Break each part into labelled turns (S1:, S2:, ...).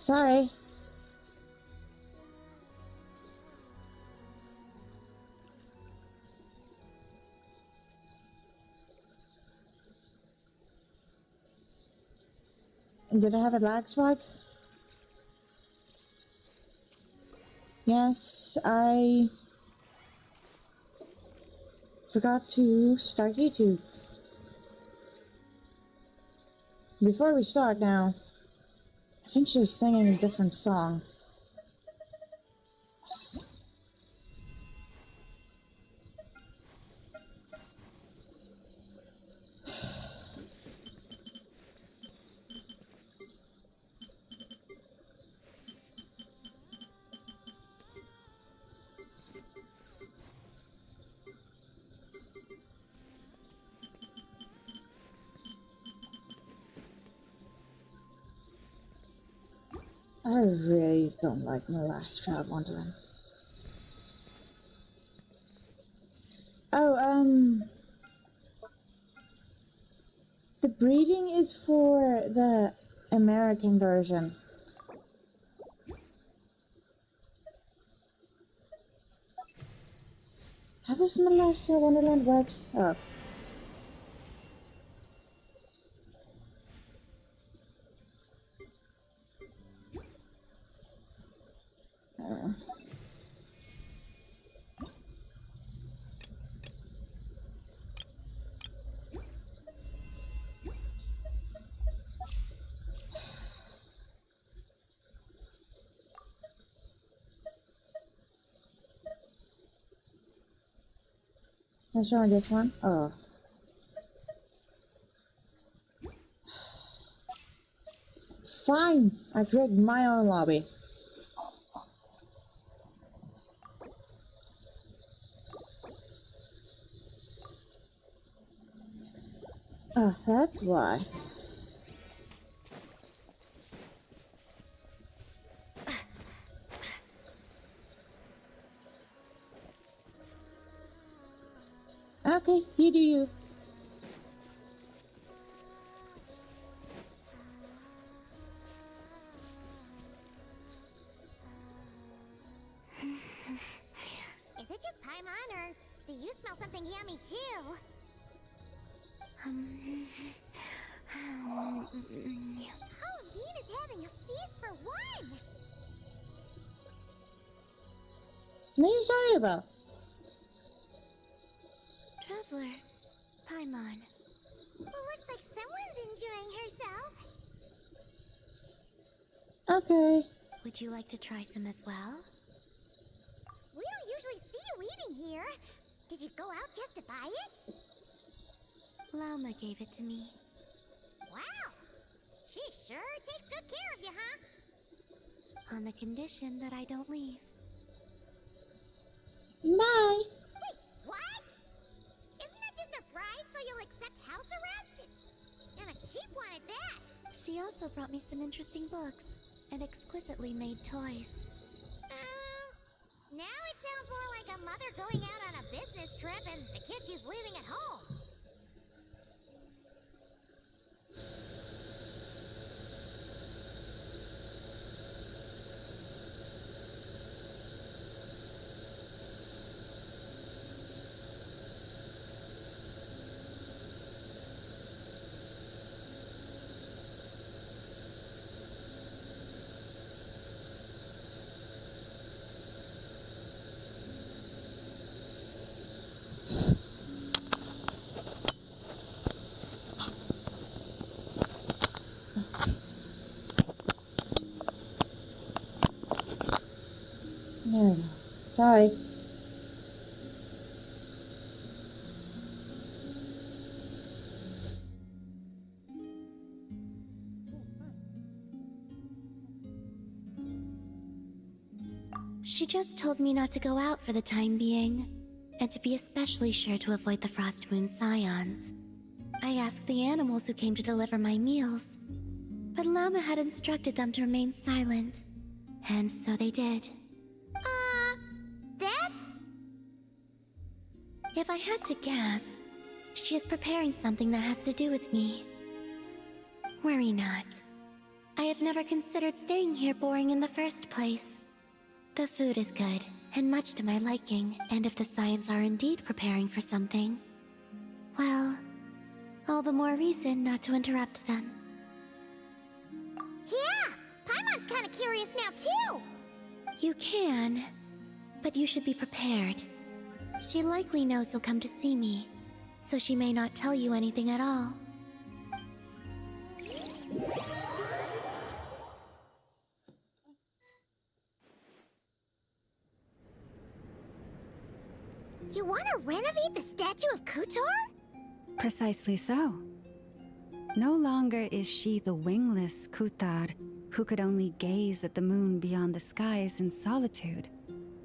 S1: Sorry. Did I have a lag spike? Yes, I forgot to start YouTube. Before we start now, I think she was singing a different song. I really don't like my last crowd wandering. Oh, the breeding is for the American version. How does my last crowd wonderland works? Oh. Uh. What's wrong with this one? Oh. Fine, I create my own lobby. Oh, that's why. Okay, you do you.
S2: Is it just Paimon, or do you smell something yummy too? Bean is having a feast for one!
S1: What are you sorry about?
S2: Traveler, Paimon. Looks like someone's enjoying herself.
S1: Okay.
S2: Would you like to try some as well? We don't usually see you eating here. Did you go out just to buy it? Lama gave it to me. Wow! She sure takes good care of you, huh? On the condition that I don't leave.
S1: Bye.
S2: Wait, what? Isn't that just a bribe so you'll accept house arrest? And a sheep wanted that. She also brought me some interesting books and exquisitely made toys. Now it sounds more like a mother going out on a business trip and the kid she's leaving at home.
S1: No, no. Sorry.
S2: She just told me not to go out for the time being, and to be especially sure to avoid the Frost Moon Scions. I asked the animals who came to deliver my meals, but Lama had instructed them to remain silent, and so they did. That's... If I had to guess, she is preparing something that has to do with me. Worry not. I have never considered staying here boring in the first place. The food is good, and much to my liking, and if the Scions are indeed preparing for something, well, all the more reason not to interrupt them. Yeah! Paimon's kinda curious now, too! You can, but you should be prepared. She likely knows you'll come to see me, so she may not tell you anything at all. You want to renovate the statue of Kutor?
S3: Precisely so. No longer is she the wingless Kutar, who could only gaze at the moon beyond the skies in solitude.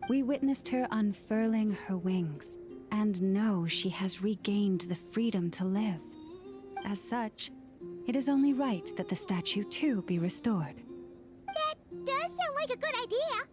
S3: We witnessed her unfurling her wings, and know she has regained the freedom to live. As such, it is only right that the statue too be restored.
S2: That does sound like a good idea.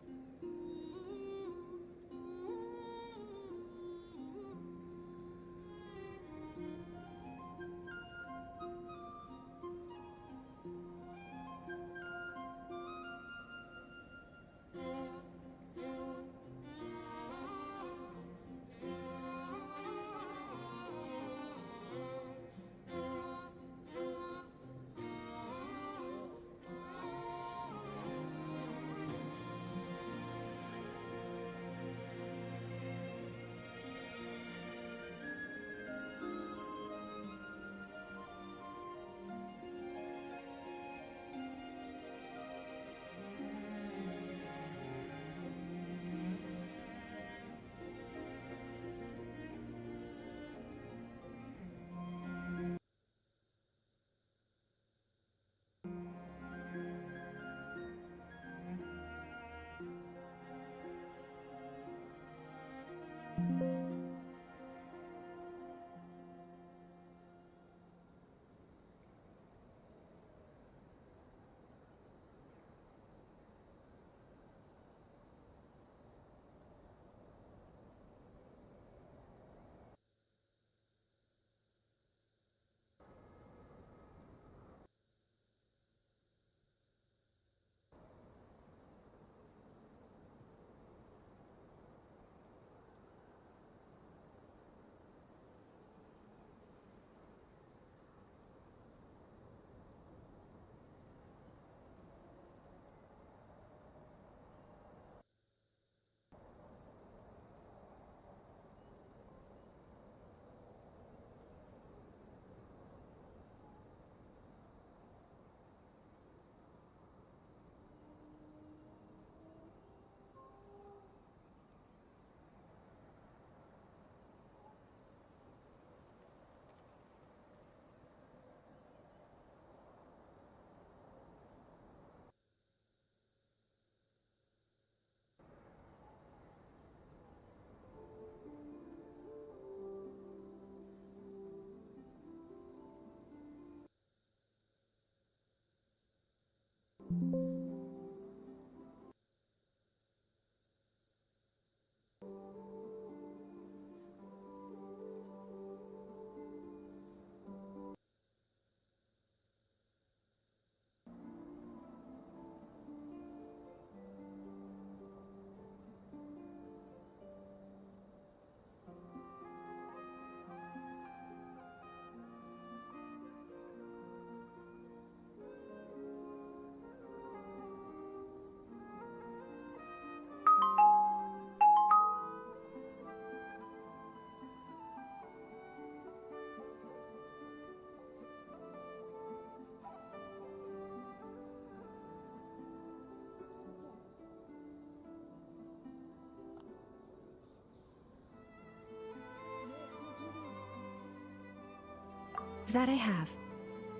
S3: That I have.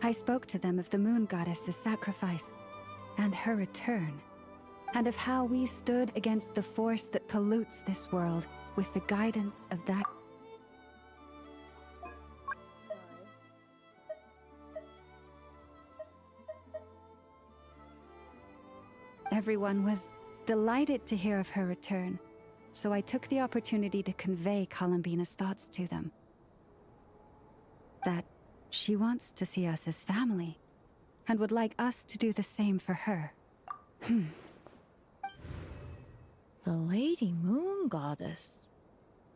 S3: I spoke to them of the moon goddess's sacrifice, and her return, and of how we stood against the force that pollutes this world with the guidance of that. Everyone was delighted to hear of her return, so I took the opportunity to convey Columbina's thoughts to them. That she wants to see us as family, and would like us to do the same for her.
S4: The Lady Moon Goddess.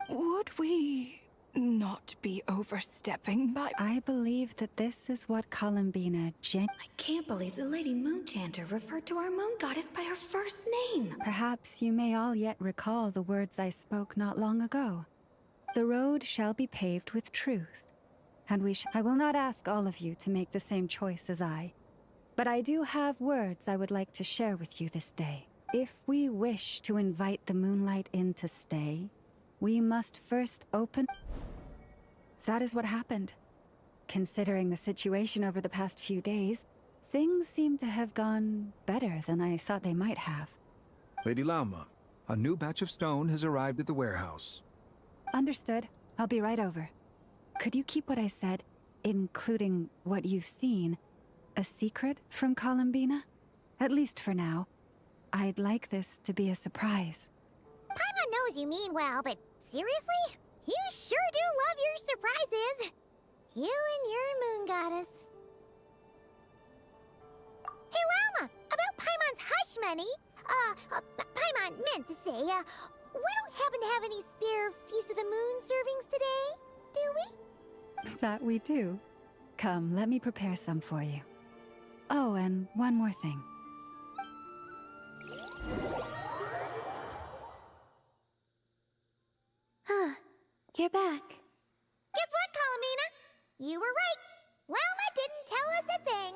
S5: Would we not be overstepping by...
S3: I believe that this is what Columbina
S6: I can't believe the Lady Moon Chanter referred to our moon goddess by her first name.
S3: Perhaps you may all yet recall the words I spoke not long ago. The road shall be paved with truth, and I will not ask all of you to make the same choice as I, but I do have words I would like to share with you this day. If we wish to invite the moonlight in to stay, we must first open... That is what happened. Considering the situation over the past few days, things seem to have gone better than I thought they might have.
S7: Lady Lauma, a new batch of stone has arrived at the warehouse.
S3: Understood. I'll be right over. Could you keep what I said, including what you've seen, a secret from Columbina? At least for now. I'd like this to be a surprise.
S2: Paimon knows you mean well, but seriously? You sure do love your surprises. You and your moon goddess. Hey, Lauma, about Paimon's hush money. Paimon meant to say, we don't happen to have any spare Feast of the Moon servings today, do we?
S3: That we do. Come, let me prepare some for you. Oh, and one more thing.
S6: Huh. You're back.
S2: Guess what, Colomina? You were right. Lauma didn't tell us a thing.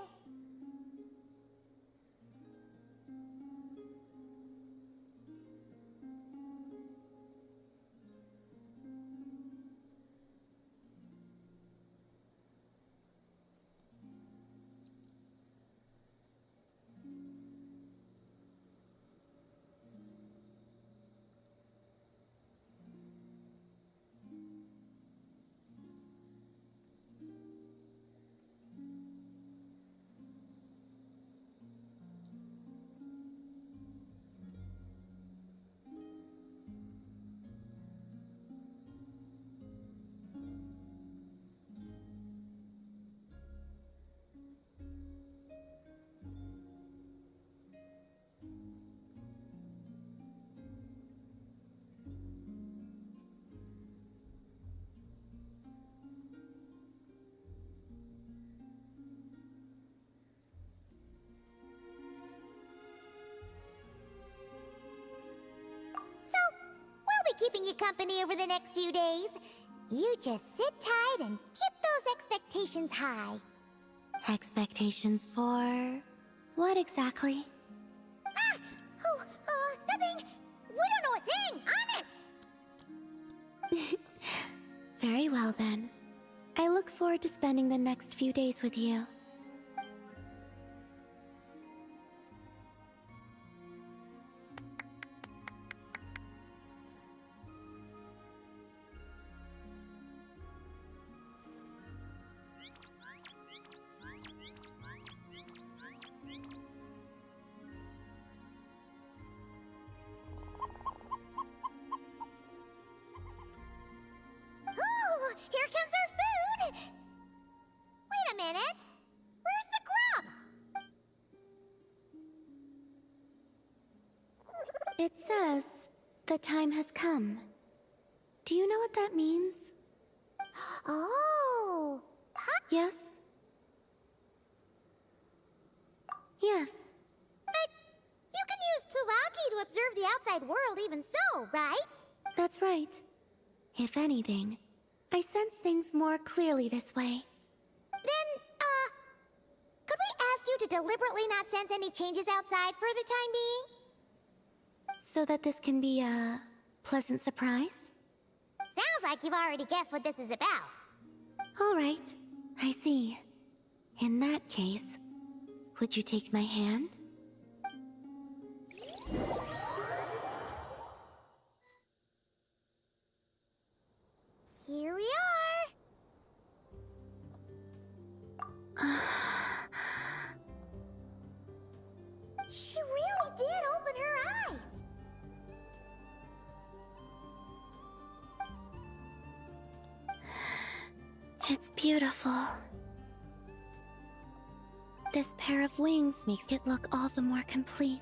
S2: Keeping you company over the next few days. You just sit tight and keep those expectations high.
S6: Expectations for... what exactly?
S2: Nothing. We don't know a thing, honest.
S6: Very well then. I look forward to spending the next few days with you.
S2: Here comes our food! Wait a minute! Where's the grub?
S6: It says, the time has come. Do you know what that means?
S2: Oh! Huh?
S6: Yes? Yes.
S2: But you can use Kuvaki to observe the outside world even so, right?
S6: That's right. If anything, I sense things more clearly this way.
S2: Then, could we ask you to deliberately not sense any changes outside for the time being?
S6: So that this can be a pleasant surprise?
S2: Sounds like you've already guessed what this is about.
S6: All right, I see. In that case, would you take my hand?
S2: Here we are! She really did open her eyes!
S6: It's beautiful. This pair of wings makes it look all the more complete.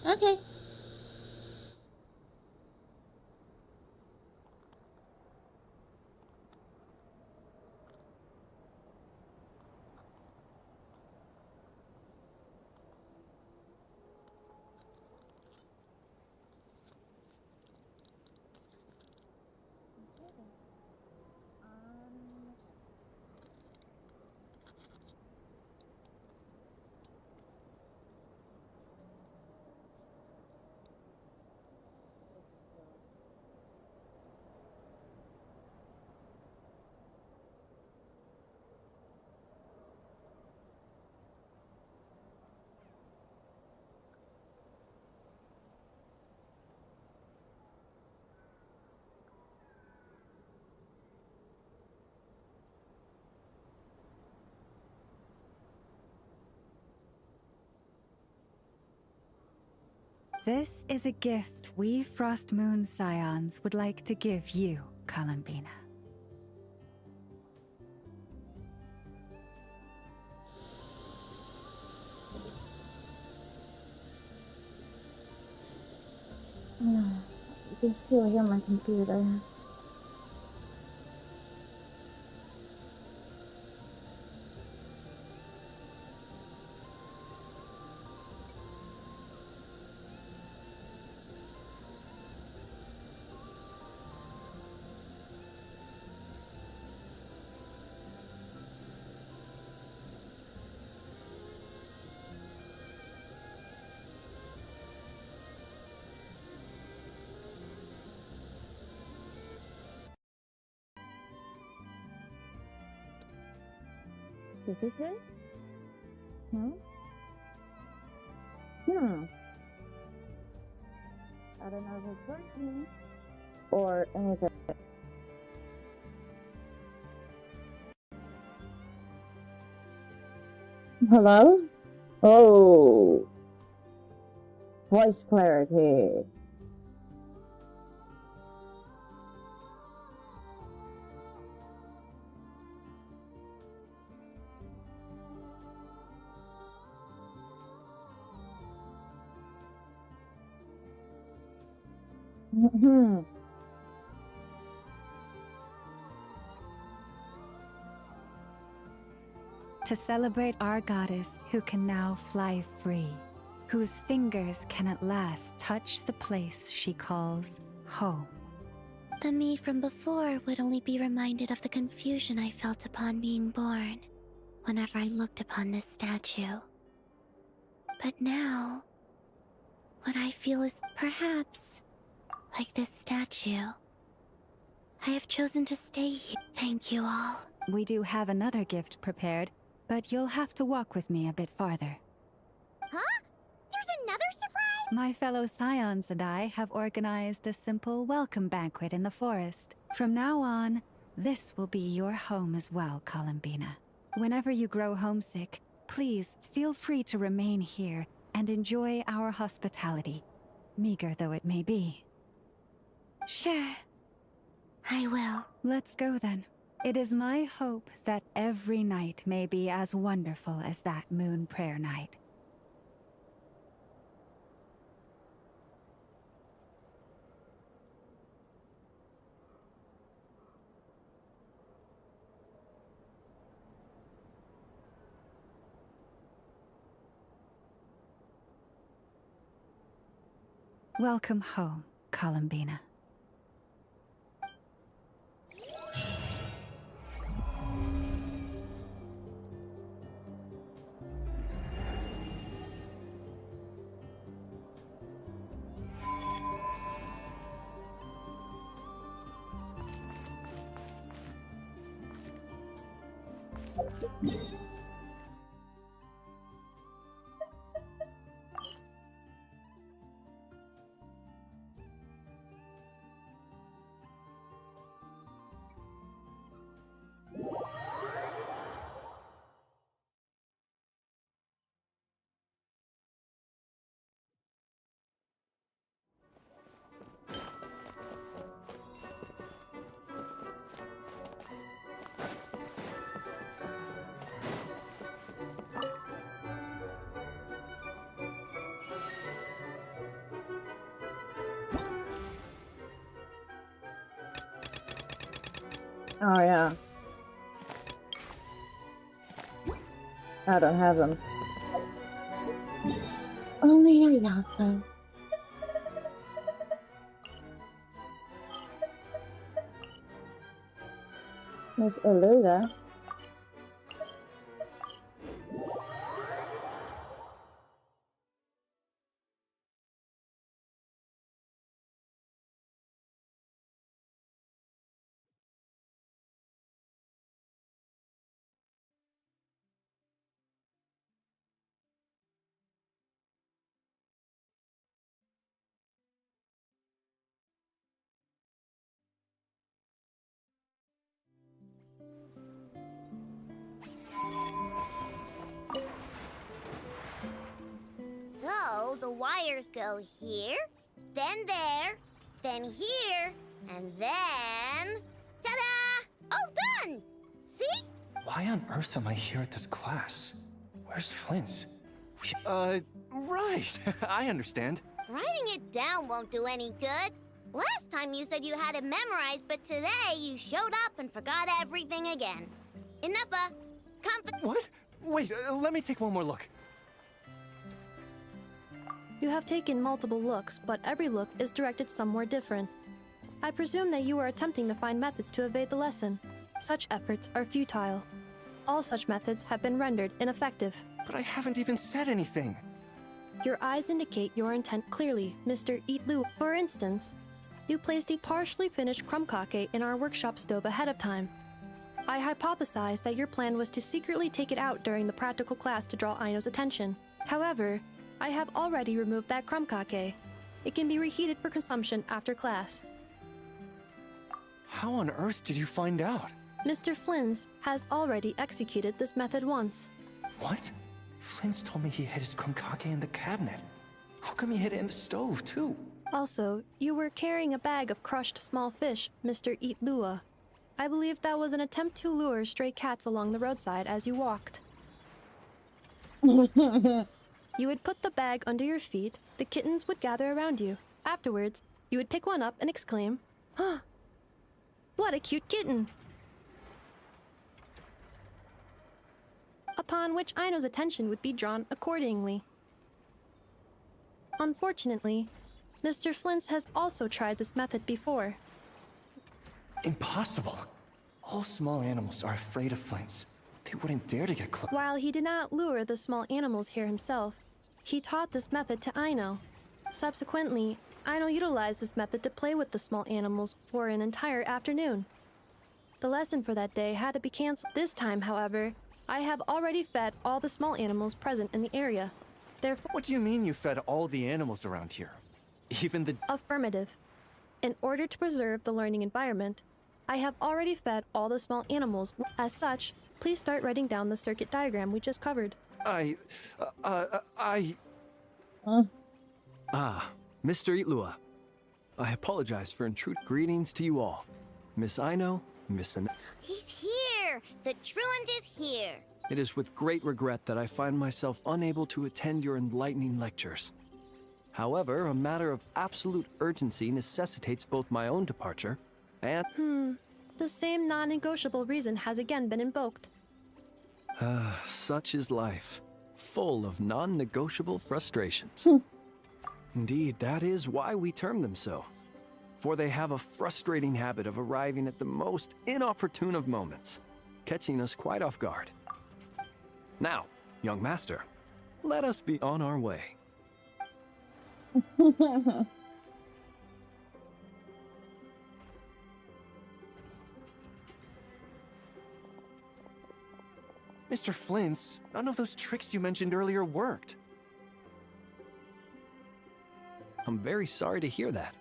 S1: Okay.
S3: This is a gift we Frost Moon Scions would like to give you, Columbina.
S1: You can still hear my computer. Is this it? Hmm? I don't know if it's working or anything. Hello? Oh, voice clarity. Hmm.
S3: To celebrate our goddess who can now fly free, whose fingers can at last touch the place she calls home.
S6: The me from before would only be reminded of the confusion I felt upon being born, whenever I looked upon this statue. But now, what I feel is perhaps like this statue. I have chosen to stay here. Thank you all.
S3: We do have another gift prepared, but you'll have to walk with me a bit farther.
S2: Huh? There's another surprise?
S3: My fellow scions and I have organized a simple welcome banquet in the forest. From now on, this will be your home as well, Columbina. Whenever you grow homesick, please feel free to remain here and enjoy our hospitality, meager though it may be.
S6: Sure. I will.
S3: Let's go then. It is my hope that every night may be as wonderful as that moon prayer night. Welcome home, Columbina.
S1: Oh, yeah. I don't have them. Only a Yaka. There's Aluga.
S2: So, the wires go here, then there, then here, and then... Ta-da! All done! See?
S8: Why on earth am I here at this class? Where's Flint's? Right. I understand.
S2: Writing it down won't do any good. Last time you said you had it memorized, but today you showed up and forgot everything again. Enough,
S8: What? Wait, let me take one more look.
S9: You have taken multiple looks, but every look is directed somewhere different. I presume that you are attempting to find methods to evade the lesson. Such efforts are futile. All such methods have been rendered ineffective.
S8: But I haven't even said anything.
S9: Your eyes indicate your intent clearly, Mr. Eatlu. For instance, you placed a partially finished crumb-cake in our workshop stove ahead of time. I hypothesized that your plan was to secretly take it out during the practical class to draw Aino's attention. However, I have already removed that crumb-cake. It can be reheated for consumption after class.
S8: How on earth did you find out?
S9: Mr. Flynn's has already executed this method once.
S8: What? Flint's told me he hid his crumb-cake in the cabinet. How come he hid it in the stove, too?
S9: Also, you were carrying a bag of crushed small fish, Mr. Eatlua. I believe that was an attempt to lure stray cats along the roadside as you walked. You would put the bag under your feet, the kittens would gather around you. Afterwards, you would pick one up and exclaim, "Huh! What a cute kitten!" Upon which Aino's attention would be drawn accordingly. Unfortunately, Mr. Flint's has also tried this method before.
S8: Impossible. All small animals are afraid of Flint's. They wouldn't dare to get close.
S9: While he did not lure the small animals here himself, he taught this method to Aino. Subsequently, Aino utilized this method to play with the small animals for an entire afternoon. The lesson for that day had to be canceled. This time, however, I have already fed all the small animals present in the area. Therefore,
S8: What do you mean you fed all the animals around here? Even the...
S9: affirmative. In order to preserve the learning environment, I have already fed all the small animals. As such, please start writing down the circuit diagram we just covered.
S8: I...
S1: Huh?
S10: Ah, Mr. Itlua. I apologize for intruding. Greetings to you all. Miss Aino, Miss An...
S2: He's here! The truant is here!
S10: It is with great regret that I find myself unable to attend your enlightening lectures. However, a matter of absolute urgency necessitates both my own departure and...
S9: The same non-negotiable reason has again been invoked.
S10: Such is life, full of non-negotiable frustrations. Indeed, that is why we term them so. For they have a frustrating habit of arriving at the most inopportune of moments, catching us quite off guard. Now, young master, let us be on our way.
S8: Mr. Flint's, none of those tricks you mentioned earlier worked.
S10: I'm very sorry to hear that.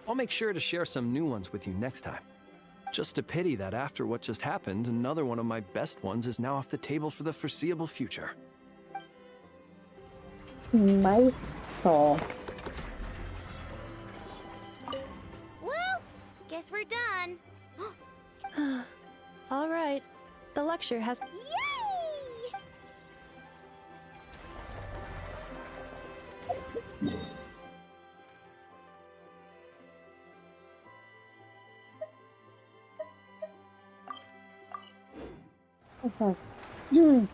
S10: I'll make sure to share some new ones with you next time. Just a pity that after what just happened, another one of my best ones is now off the table for the foreseeable future.
S1: Maestro.
S2: Well, guess we're done.
S9: All right, the lecture has...
S2: Yay!
S1: What's that?
S2: You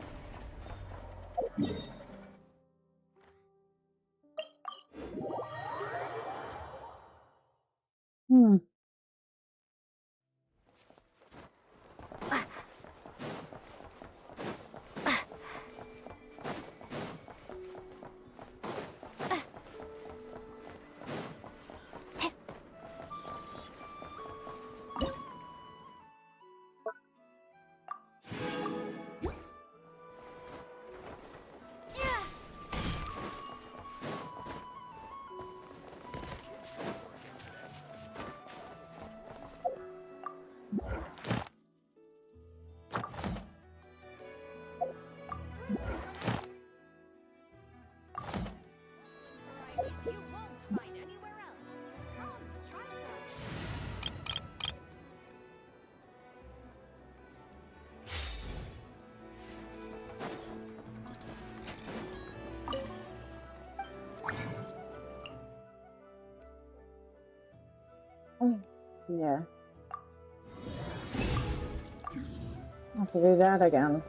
S2: won't find anywhere else. Come, try some.
S1: Yeah. I'll have to do that again.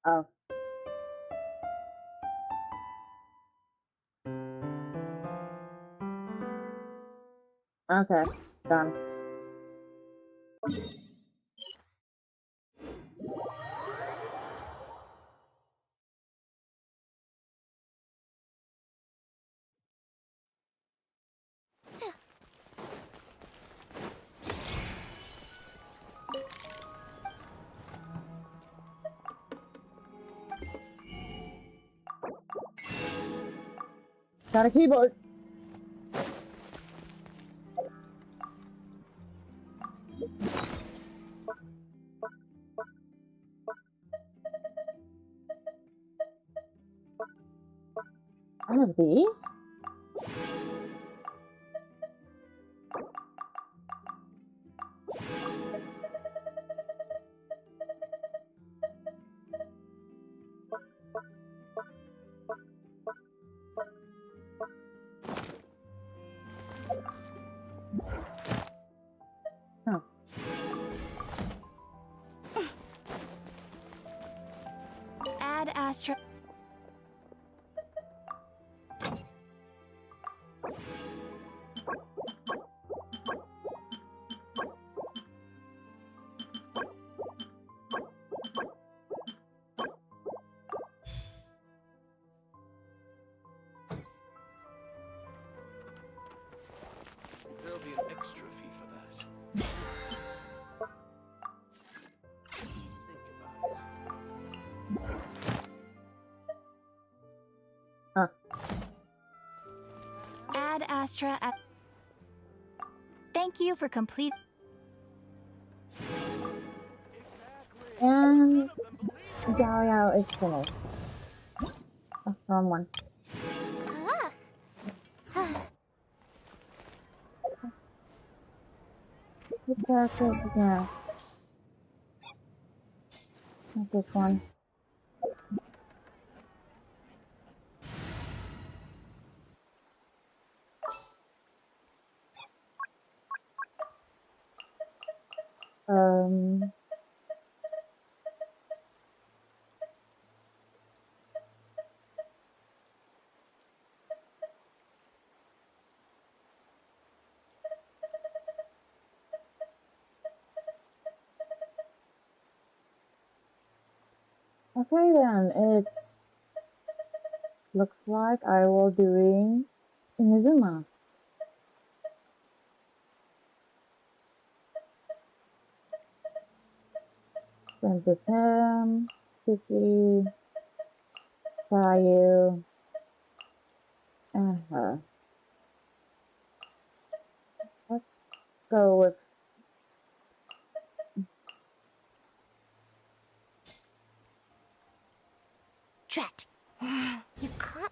S1: Oh. Okay, done. Got a keyboard. of these? Oh.
S6: Add Astra.
S10: There'll be an extra fee for that. Think about it.
S6: Add Astra. Thank you for complete.
S1: And Yao Yao is finished. Oh, wrong one. Which character is next? Not this one. Okay then, it's looks like I will doing Inazuma. Friends with him, Kiki, Sayu, and her. Let's go with
S2: Drat. You caught.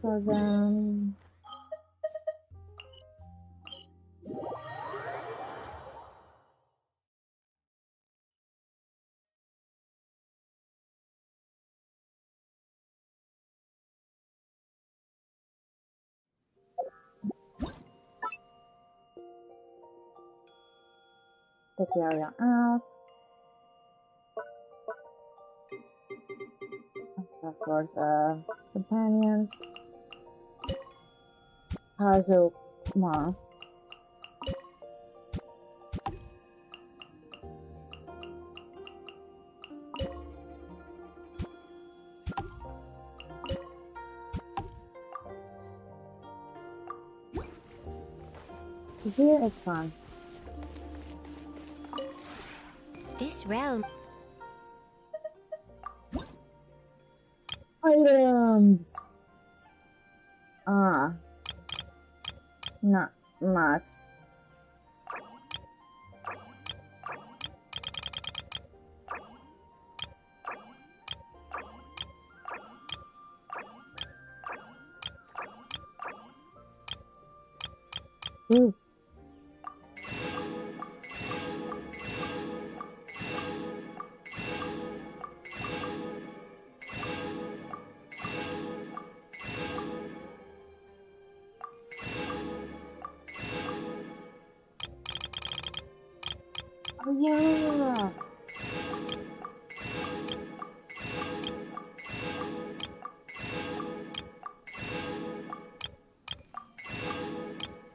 S1: for them. Take the area out. Of course, companions. Kazuma. He's here, it's fine.
S2: This realm.
S1: Items! Not much. Ooh. Oh yeah!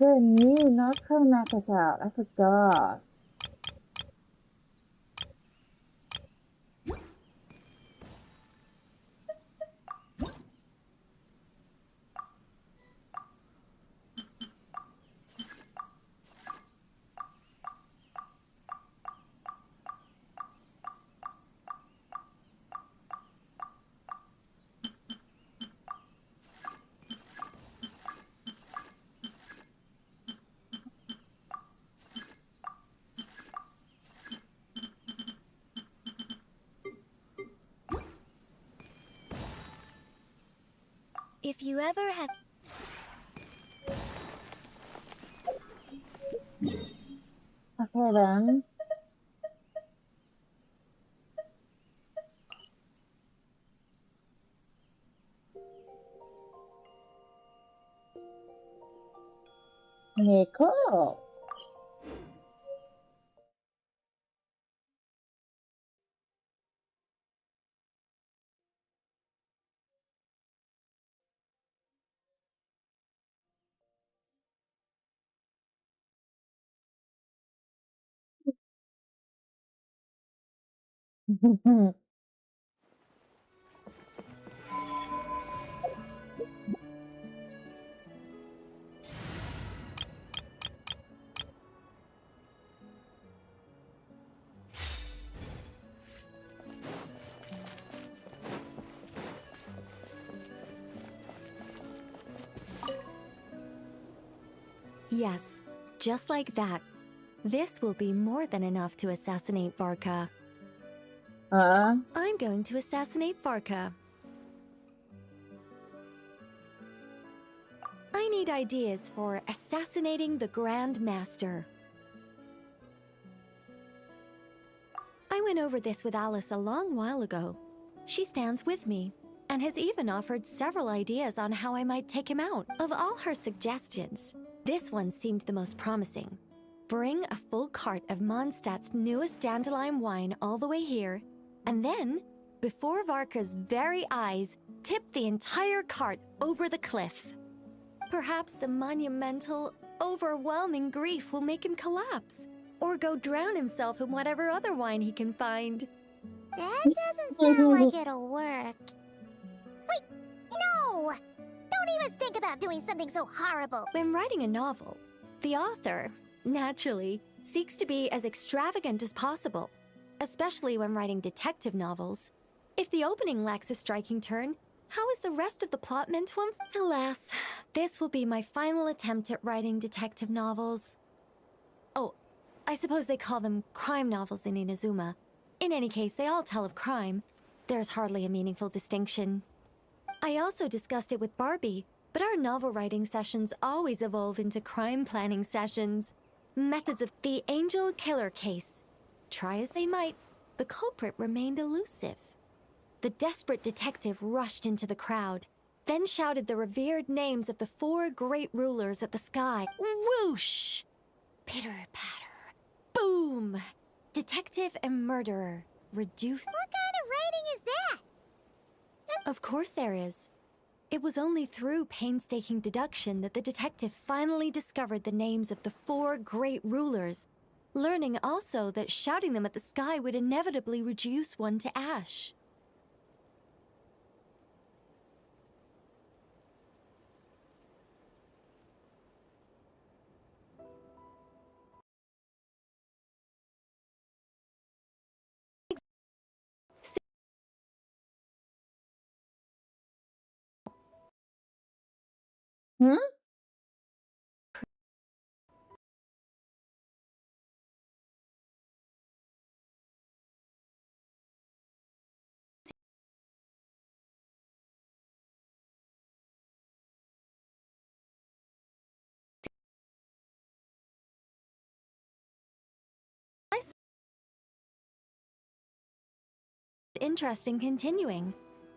S1: The new Nutcracker map is out. I forgot.
S6: If you ever have...
S1: Okay then. Yeah, cool.
S11: Yes, just like that. This will be more than enough to assassinate Varka. I'm going to assassinate Varka. I need ideas for assassinating the Grand Master. I went over this with Alice a long while ago. She stands with me, and has even offered several ideas on how I might take him out. Of all her suggestions, this one seemed the most promising. Bring a full cart of Mondstadt's newest dandelion wine all the way here, and then, before Varka's very eyes, tip the entire cart over the cliff. Perhaps the monumental, overwhelming grief will make him collapse, or go drown himself in whatever other wine he can find.
S2: That doesn't sound like it'll work. Wait, no! Don't even think about doing something so horrible.
S11: When writing a novel, the author, naturally, seeks to be as extravagant as possible, especially when writing detective novels. If the opening lacks a striking turn, how is the rest of the plot meant to Alas, this will be my final attempt at writing detective novels. Oh, I suppose they call them crime novels in Inazuma. In any case, they all tell of crime. There's hardly a meaningful distinction. I also discussed it with Barbie, but our novel writing sessions always evolve into crime planning sessions. Methods of the Angel Killer case. Try as they might, the culprit remained elusive. The desperate detective rushed into the crowd, then shouted the revered names of the 4 great rulers at the sky. Whoosh! Pitter-patter. Boom! Detective and murderer. Reduced.
S2: What kind of writing is that?
S11: Of course there is. It was only through painstaking deduction that the detective finally discovered the names of the 4 great rulers, learning also that shouting them at the sky would inevitably reduce one to ash.
S1: Hmm?
S11: Interest in continuing.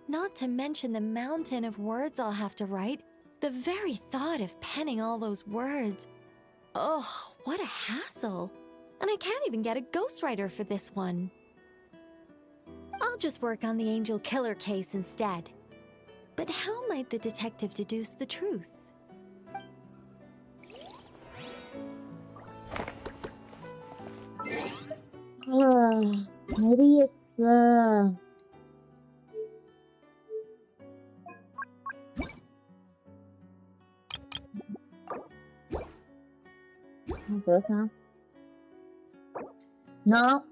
S11: Not to mention the mountain of words I'll have to write. The very thought of penning all those words. Oh, what a hassle. And I can't even get a ghostwriter for this one. I'll just work on the Angel Killer case instead. But how might the detective deduce the truth?
S1: Maybe it's what's this now? No.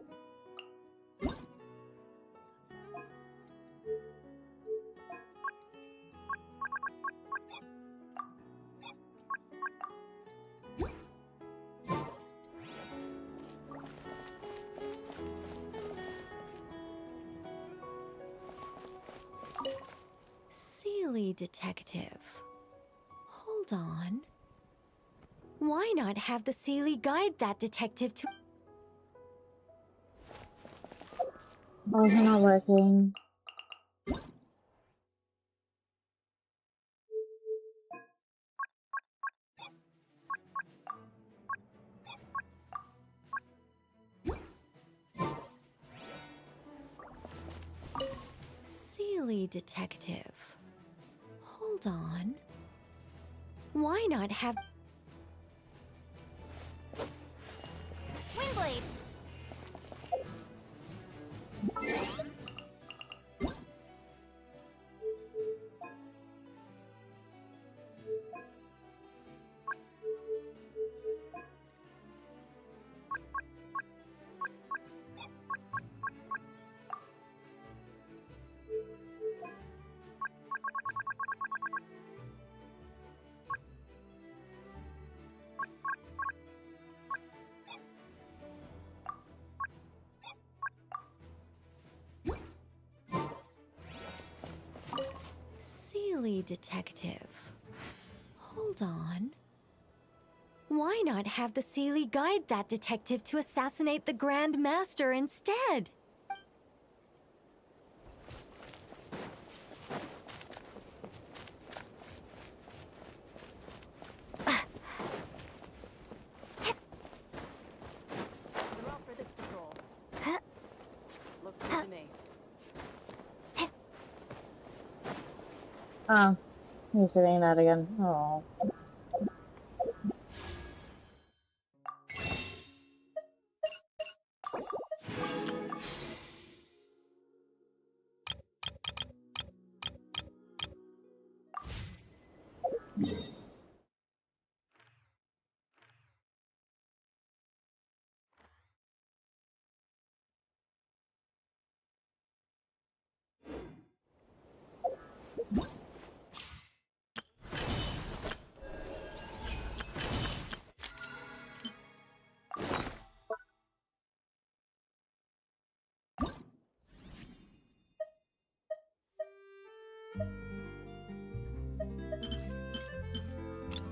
S11: Silly detective. Hold on. Why not have the Seelie guide that detective to...
S1: Oh, it's not working.
S11: Seelie detective. Hold on. Why not have...
S2: Windblade!
S11: Seelie detective. Hold on. Why not have the Seelie guide that detective to assassinate the Grand Master instead?
S12: You're up for this patrol. Looks good to me.
S1: Oh, he's doing that again. Oh.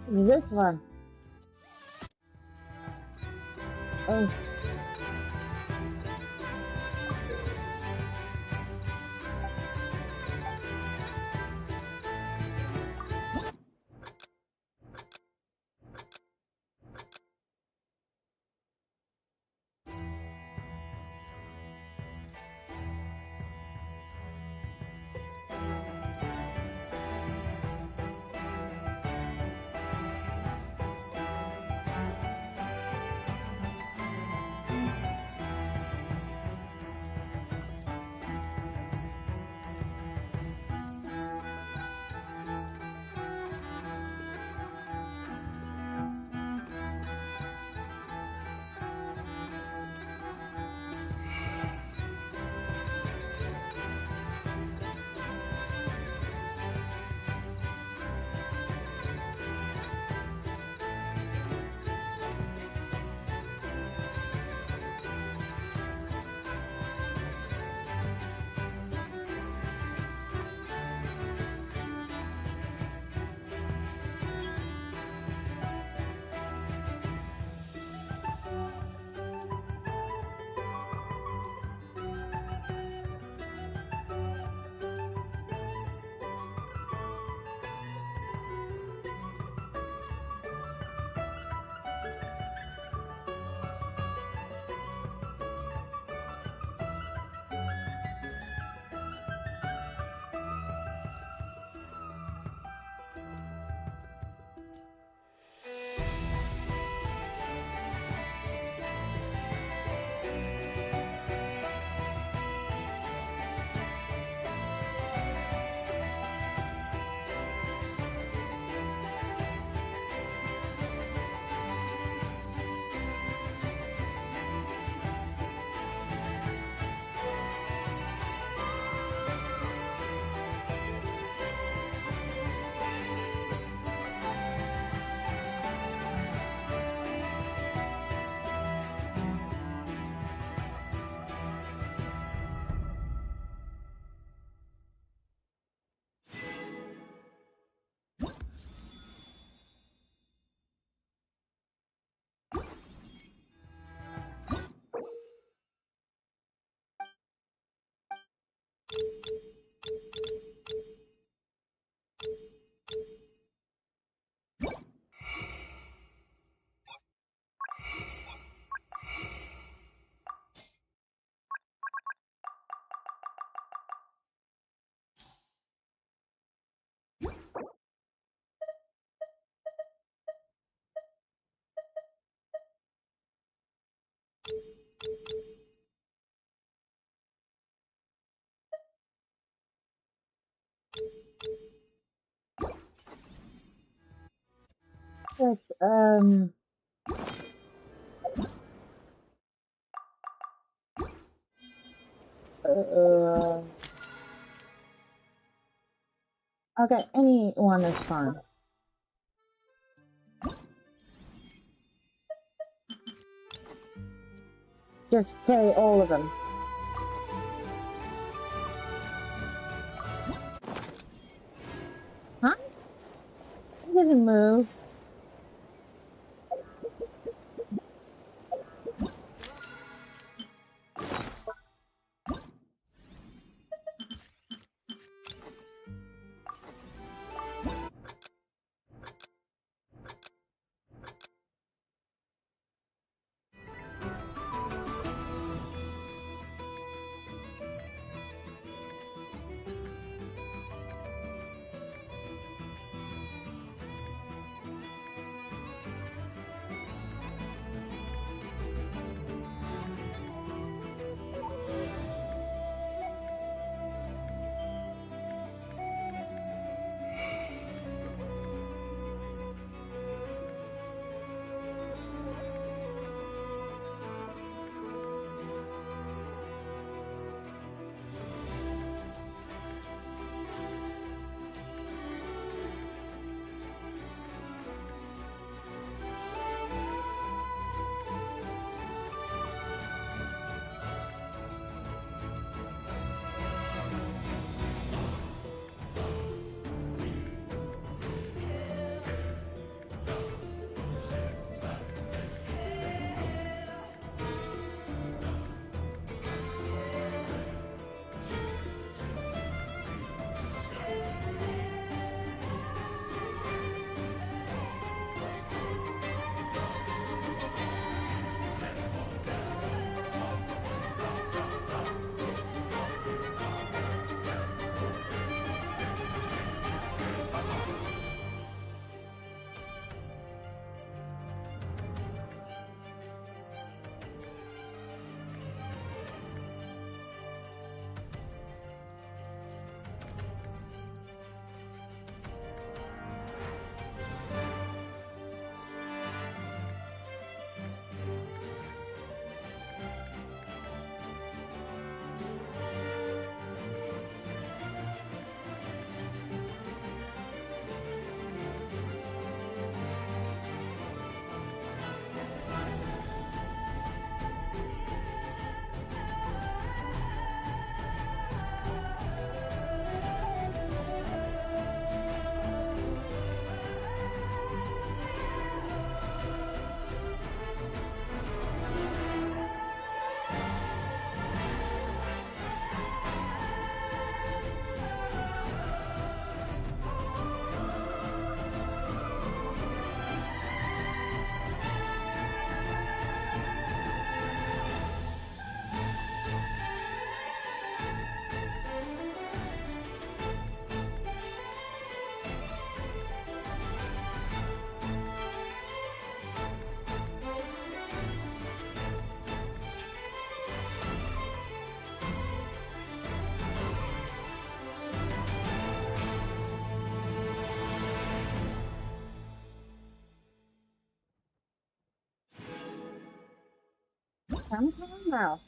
S1: This one. Oh. But, okay, anyone is fine. Just play all of them. Huh? It didn't move. Come now.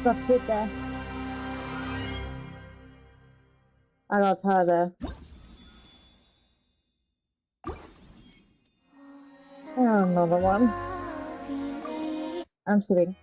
S1: got sleep there. I got her there. Oh, another one. I'm just kidding.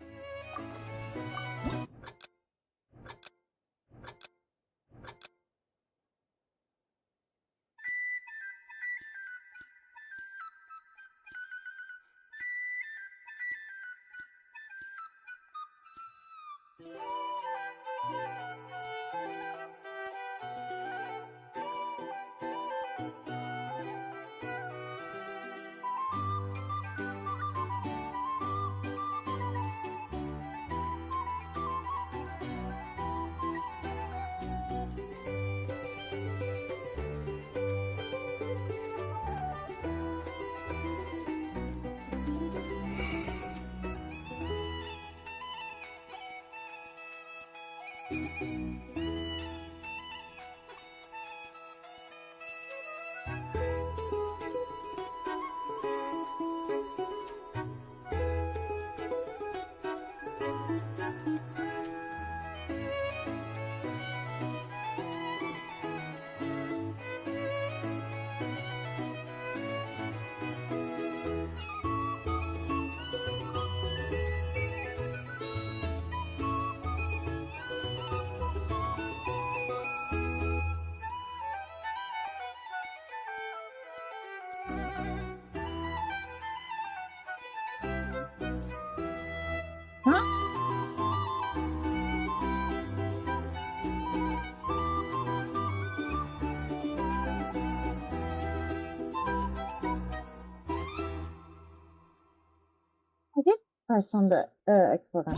S1: Okay, press on the X button.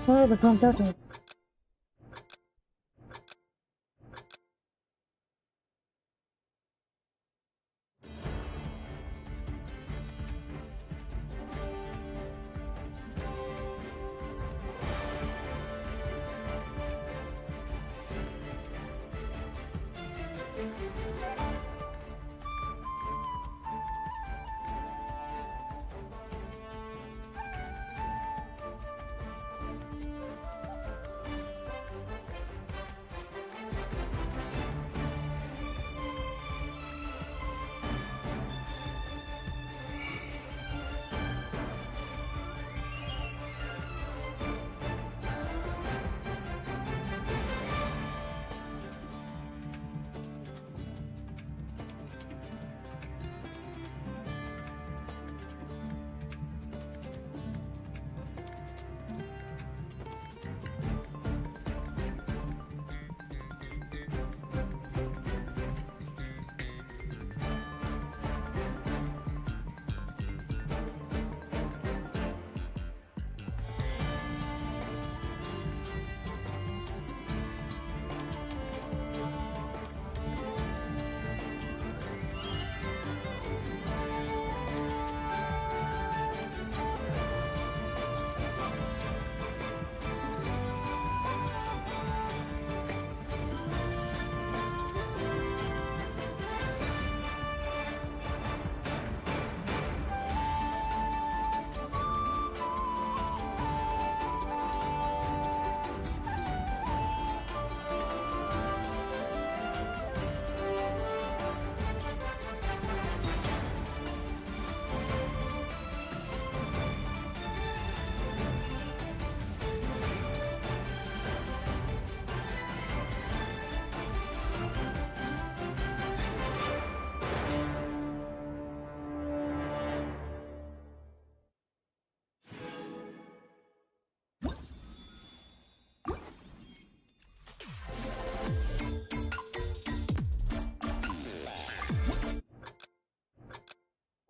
S1: Oh, the front buttons.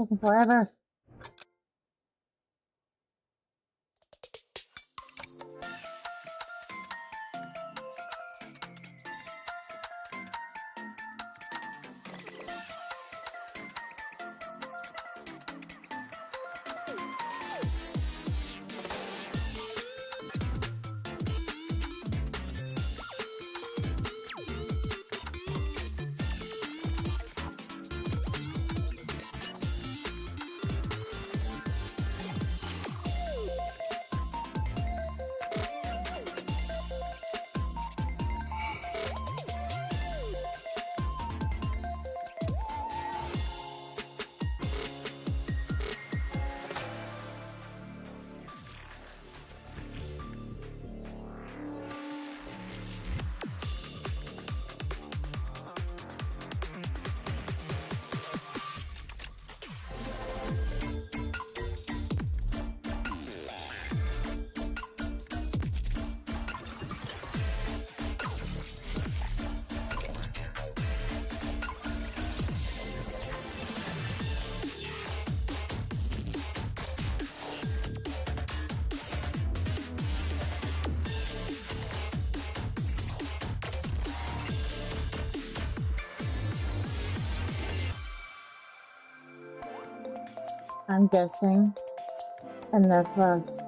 S1: Taking forever. I'm guessing. And the plus.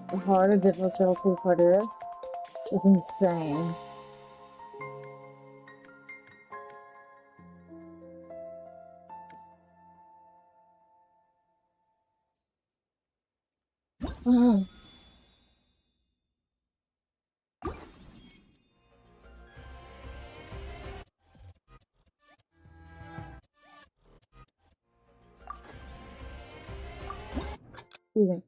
S1: The harder difficulty for this is insane. Excuse me.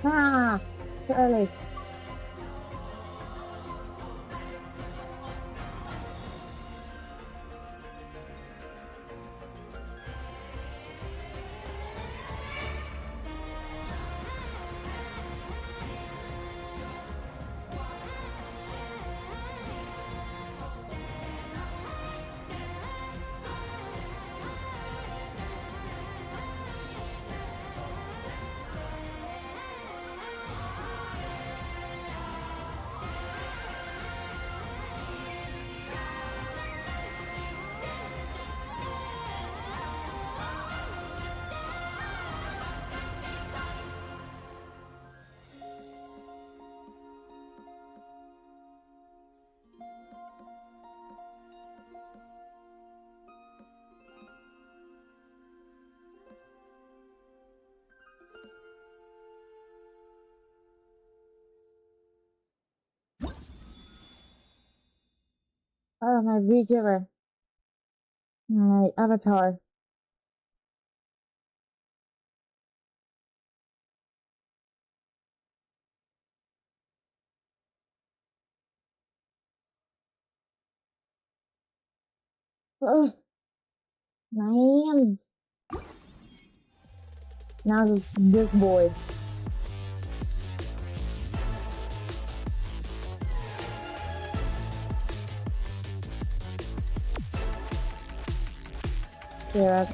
S1: Ah, too early. Oh, my VTuber. My avatar. Ugh. My hands. Now it's this boy. Yeah.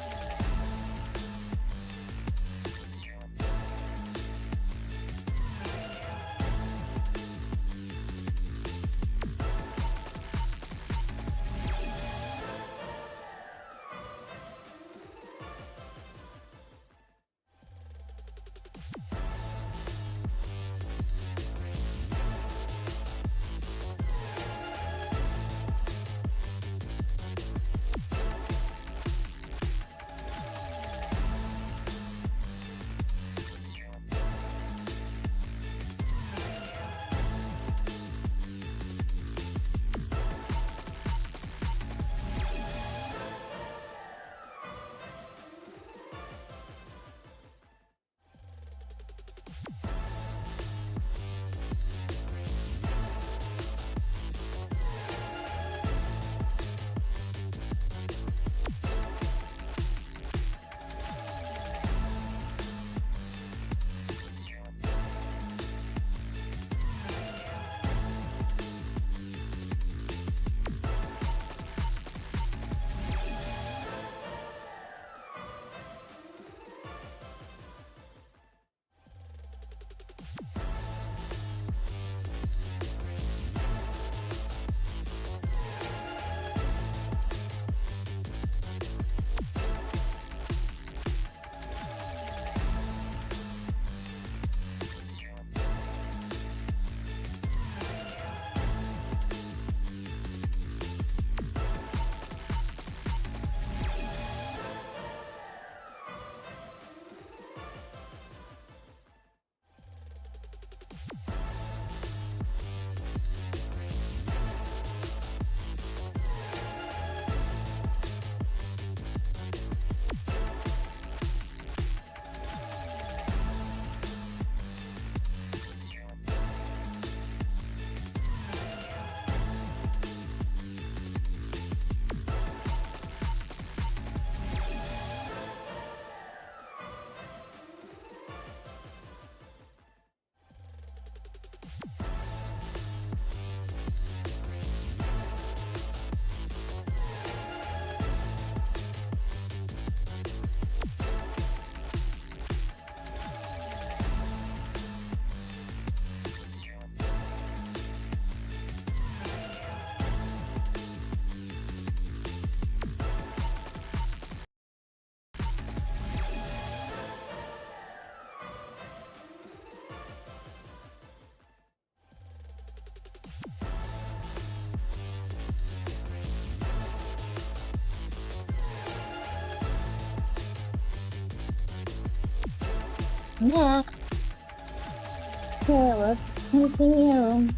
S1: Yeah. Okay, let's continue.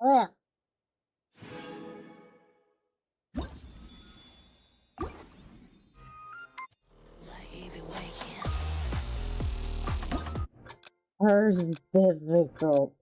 S1: Ugh. Hers is difficult.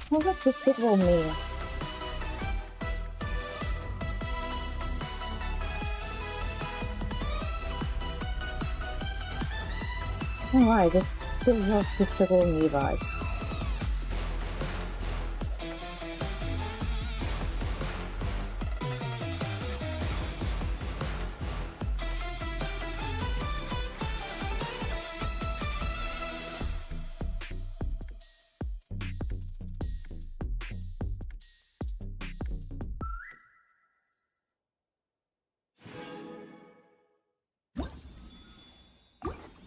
S1: What's up Despicable Me? Alright, this gives off Despicable Me vibes.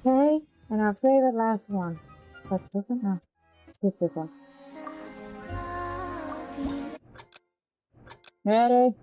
S1: Okay, and our favorite last one. What's this one? No, this is one. Ready?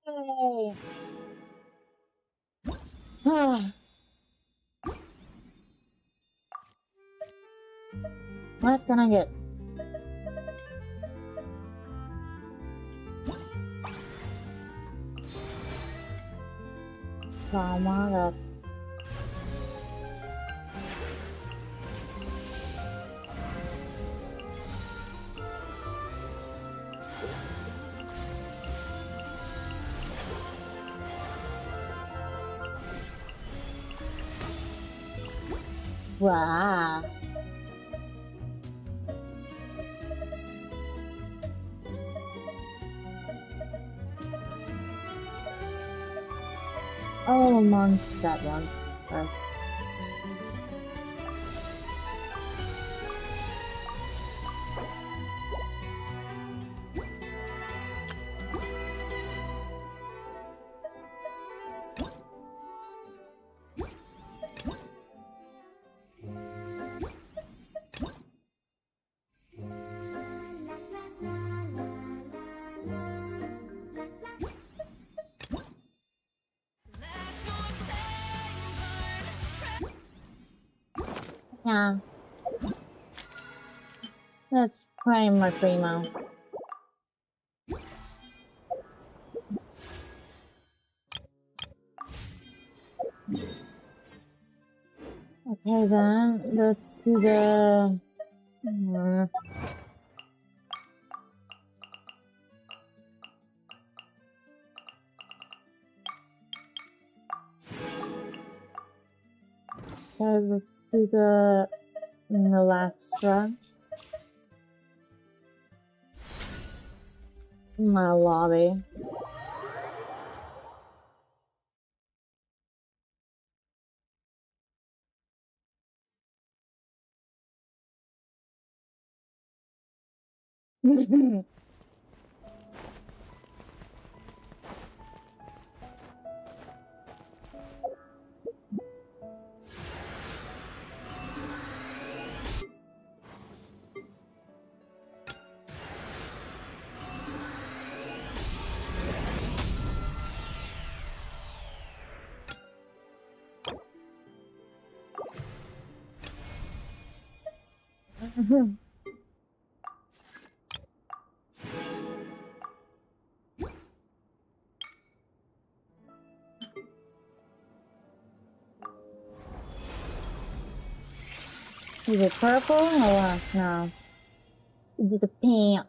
S1: Yay! What can I get? Oh my god. Wow. Oh, amongst that one first. Yeah. Let's claim my primo. Okay then, let's do the... Okay, let's do the last stretch. My lobby. Is it purple or what? No. Is it the pink?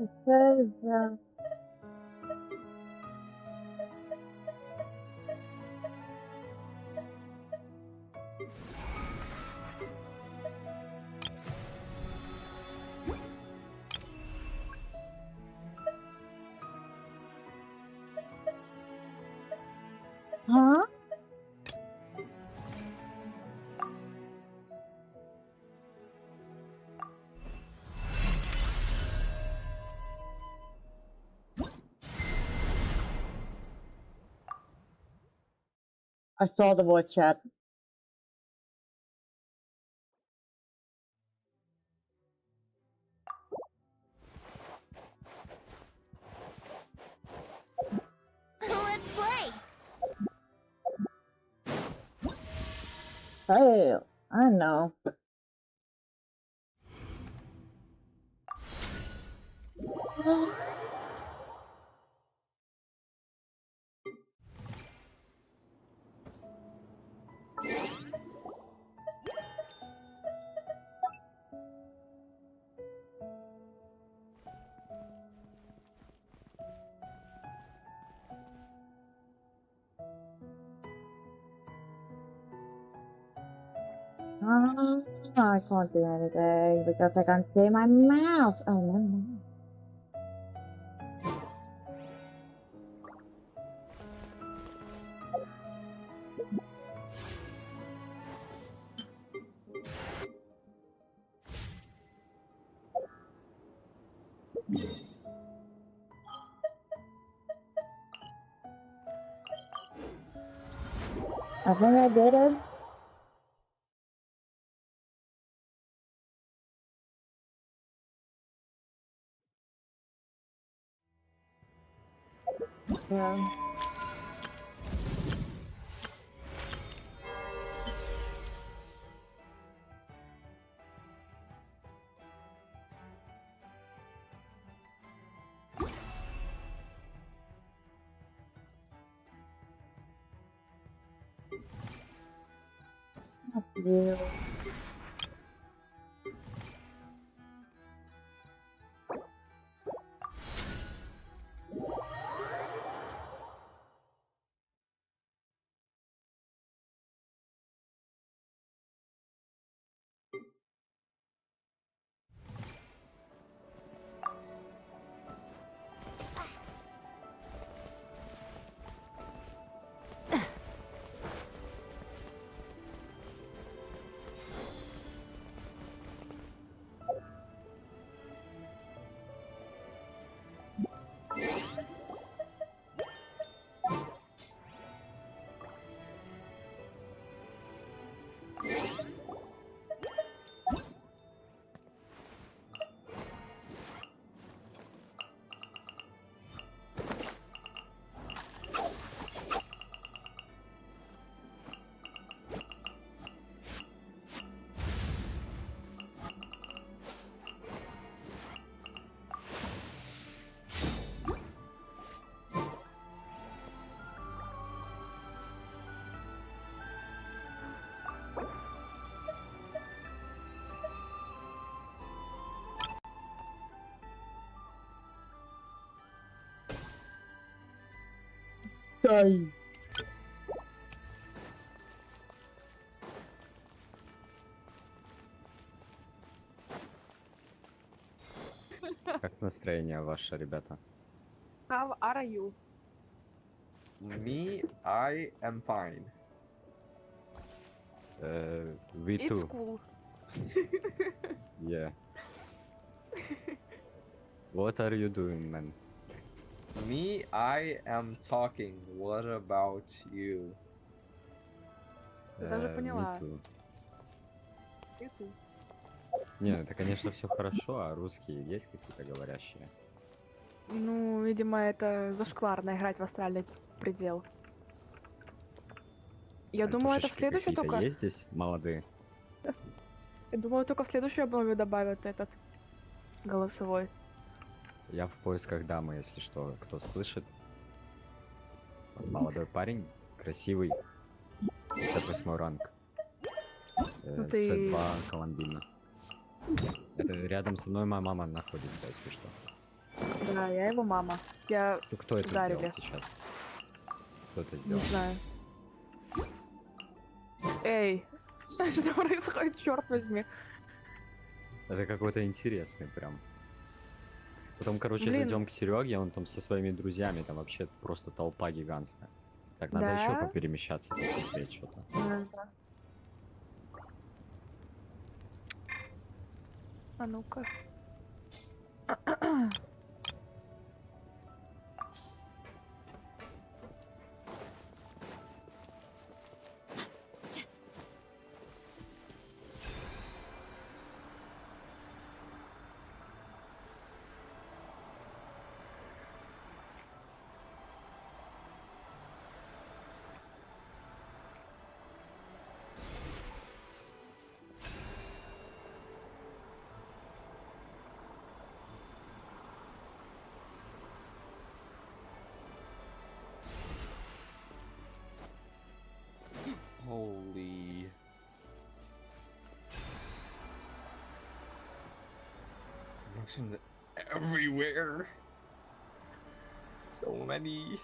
S1: It says, huh? I saw the voice chat.
S2: Let's play!
S1: Hey, I know. I can't do anything because I can't see my mouse. Oh, never mind. I think I did it. Yeah. Not you. Дай.
S13: Как настроение ваше, ребята?
S14: How are you?
S15: Me, I am fine.
S13: We
S14: It's
S13: too.
S14: cool.
S13: Yeah. What are you doing, man?
S15: Me, I am talking. What about you?
S14: Я даже
S13: Me
S14: поняла.
S13: too.
S14: И ты.
S13: Не, это, конечно, все хорошо, а русские есть какие-то говорящие?
S14: Ну, видимо, это зашкварно играть в астральный предел. Я думала, это в
S13: Альтушечки
S14: следующую
S13: какие-то
S14: только...
S13: есть здесь, молодые?
S14: Я думала, только в следующую обнове добавят этот голосовой.
S13: Я в поисках дамы, если что. Кто слышит? Вот молодой парень, красивый, 58 ранг.
S14: Ну ты...
S13: C2 Коломбина. Это рядом со мной моя мама находится, если что.
S14: Да, я его мама. Я
S13: Ну, кто это
S14: ударили.
S13: сделал сейчас? Кто это
S14: Не
S13: сделал?
S14: знаю. Эй, что происходит, черт возьми?
S13: Это какой-то интересный прям. Потом, короче,
S14: Блин.
S13: зайдем к Сереге, он там со своими друзьями, там вообще просто толпа гигантская. Так, надо
S14: Да?
S13: еще поперемещаться, посмотреть что-то.
S14: Да. А ну-ка.
S15: Holy. Russian everywhere. So many.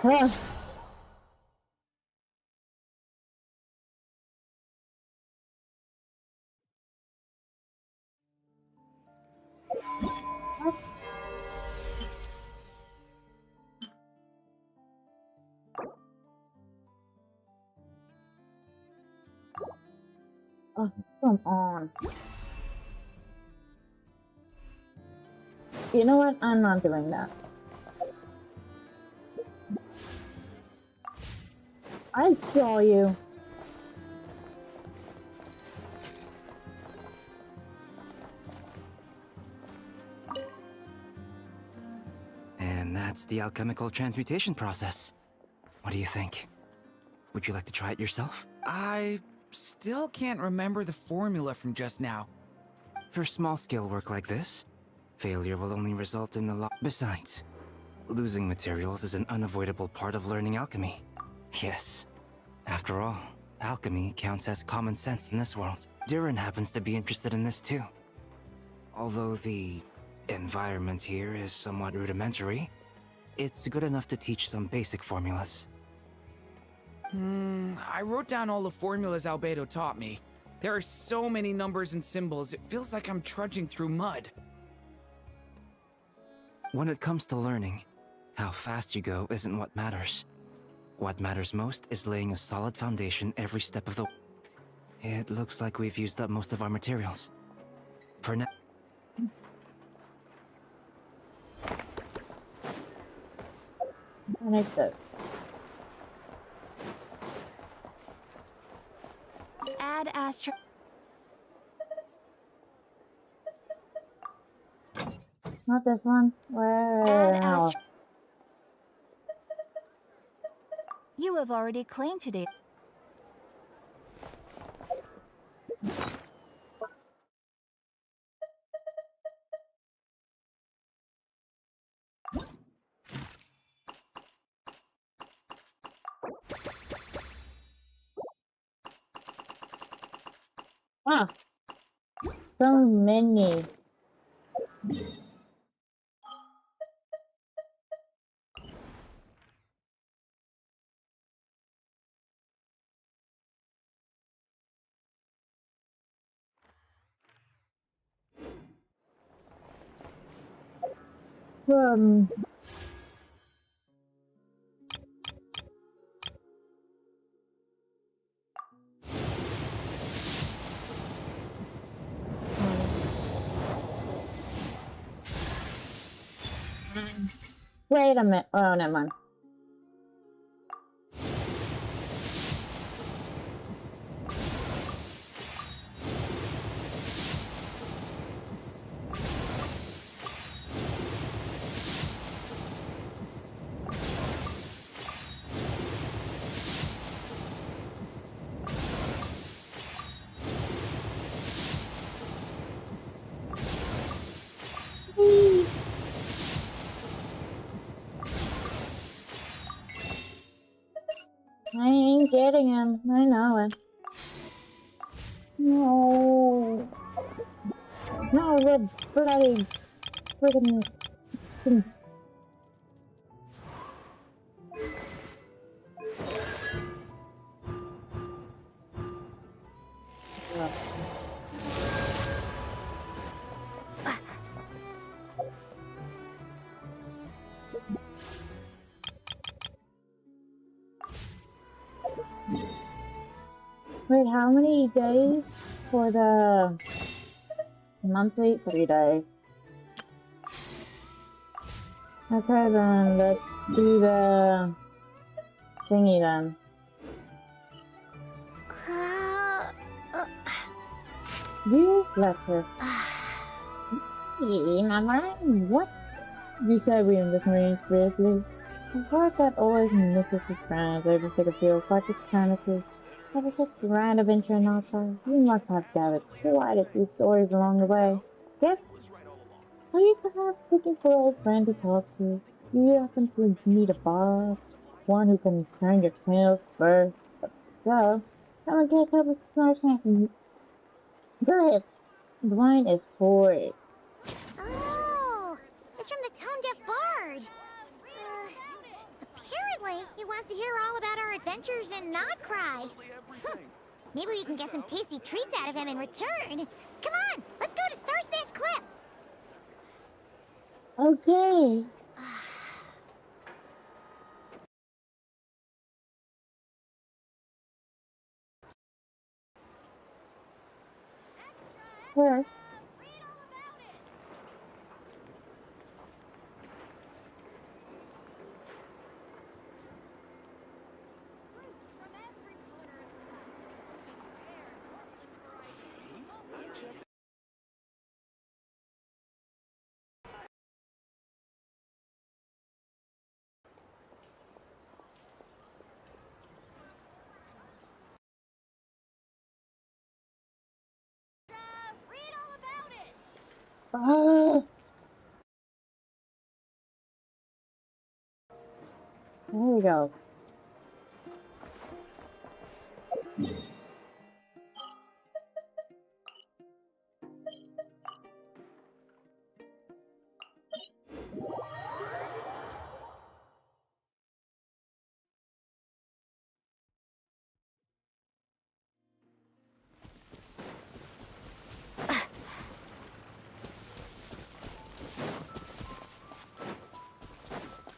S1: Ugh. What? Oh, come on. You know what? I'm not doing that. I saw you.
S16: And that's the alchemical transmutation process. What do you think? Would you like to try it yourself?
S17: I still can't remember the formula from just now.
S16: For small-scale work like this, failure will only result in the loss. Besides, losing materials is an unavoidable part of learning alchemy. Yes. After all, alchemy counts as common sense in this world. Durin happens to be interested in this too. Although the environment here is somewhat rudimentary, it's good enough to teach some basic formulas.
S17: I wrote down all the formulas Albedo taught me. There are so many numbers and symbols, it feels like I'm trudging through mud.
S16: When it comes to learning, how fast you go isn't what matters. What matters most is laying a solid foundation every step of the way. It looks like we've used up most of our materials. For now.
S1: Anecdotes.
S11: Add astro.
S1: Not this one. Wow.
S18: You have already claimed it.
S1: Ah, so many. Um. Wait a minute. Oh, never mind. I ain't getting him. I know it. No. No, the bloody friggin' Wait, how many days for the monthly? 3 days. Okay, then let's do the thingy then. You left her. Remember what you said we in this marine briefly? A heart that always misses his friends. Every single feel like it's trying to have a such grand adventure and outside. You must have gathered quite a few stories along the way. Yes? Are you perhaps looking for an old friend to talk to? Do you happen to need a boss? One who can turn your tails first? So, come and get a cup of smart snacking. Go ahead. The wine is poured.
S2: Oh, it's from the tone deaf bard. Apparently, wants to hear all about our adventures and not cry. Maybe we can get some tasty treats out of him in return. Come on, let's go to Star Snatch Cliff.
S1: Okay. First. Oh. There we go.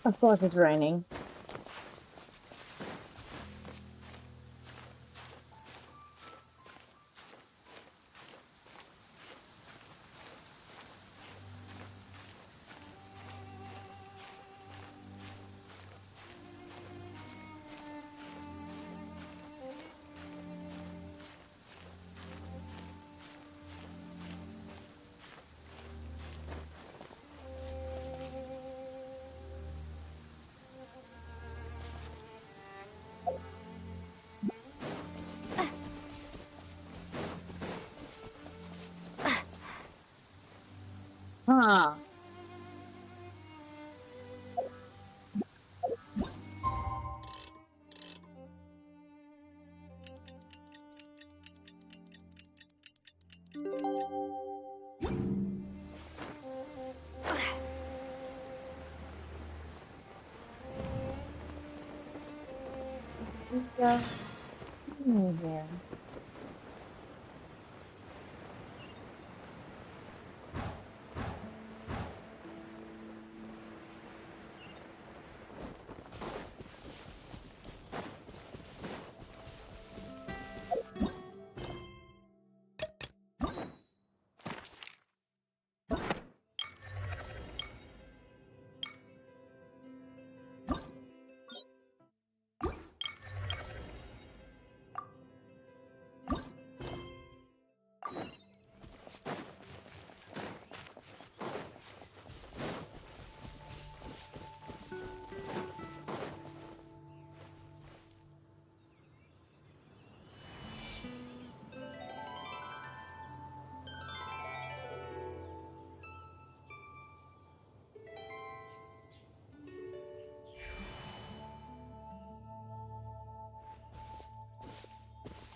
S1: Of course it's raining. Huh. Yeah. Here.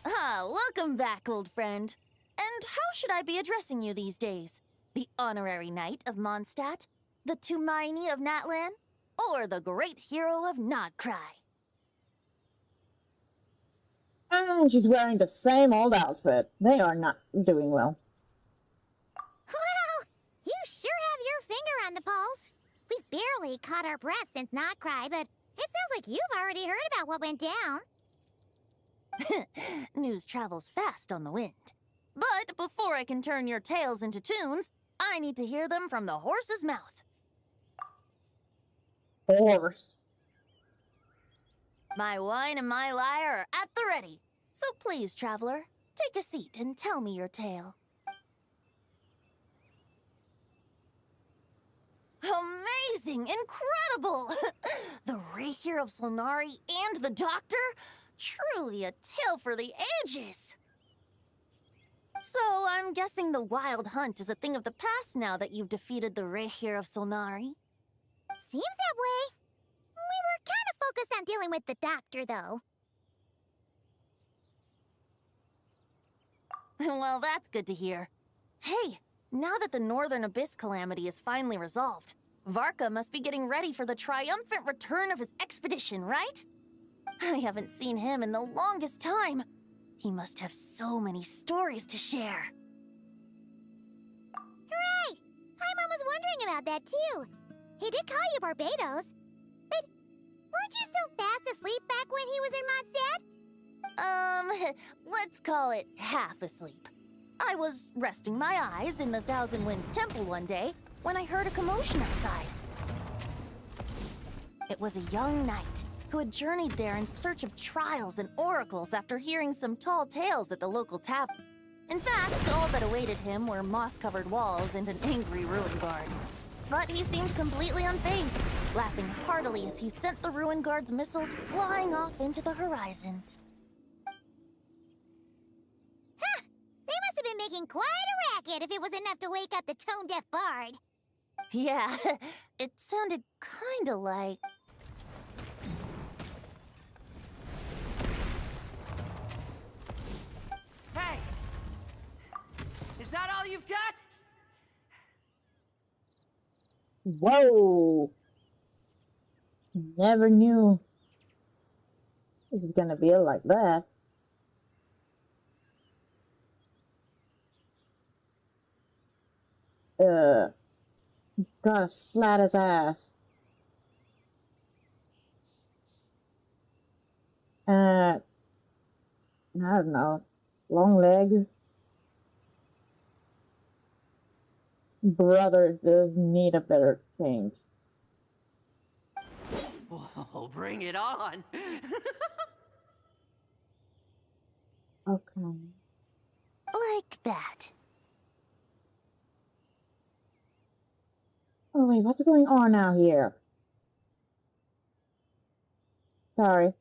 S19: Ah, welcome back, old friend. And how should I be addressing you these days? The honorary knight of Mondstadt? The Tumaini of Natlan? Or the great hero of Nodcry?
S1: And she's wearing the same old outfit. They are not doing well.
S2: Well, you sure have your finger on the pulse. We've barely caught our breath since Not Cry, but it sounds like you've already heard about what went down.
S19: News travels fast on the wind. But before I can turn your tales into tunes, I need to hear them from the horse's mouth.
S1: Horse.
S19: My wine and my lyre are at the ready. So please, traveler, take a seat and tell me your tale. Amazing! Incredible! The Rahier of Solnari and the Doctor? Truly a tale for the ages! So, I'm guessing the Wild Hunt is a thing of the past now that you've defeated the Rahier of Solnari?
S2: Seems that way. We were kind of focused on dealing with the Doctor, though.
S19: Well, that's good to hear. Hey, now that the Northern Abyss calamity is finally resolved, Varka must be getting ready for the triumphant return of his expedition, right? I haven't seen him in the longest time. He must have so many stories to share.
S2: Hooray! Paimon was wondering about that too. He did call you Barbados. But weren't you so fast asleep back when he was in Mondstadt?
S19: Let's call it half asleep. I was resting my eyes in the Thousand Winds Temple one day when I heard a commotion outside. It was a young knight who had journeyed there in search of trials and oracles after hearing some tall tales at the local tavern. In fact, all that awaited him were moss-covered walls and an angry ruin guard. But he seemed completely unfazed, laughing heartily as he sent the ruin guard's missiles flying off into the horizons.
S2: Huh! They must have been making quite a racket if it was enough to wake up the tone-deaf bard.
S19: Yeah, it sounded kinda like...
S12: Hey! Is that all you've got?
S1: Whoa! Never knew this is gonna be like that. Got as flat as ass. I don't know. Long legs. Brother does need a better change.
S12: Whoa, bring it on!
S1: Okay.
S19: like that.
S1: Oh wait, what's going on out here? Sorry.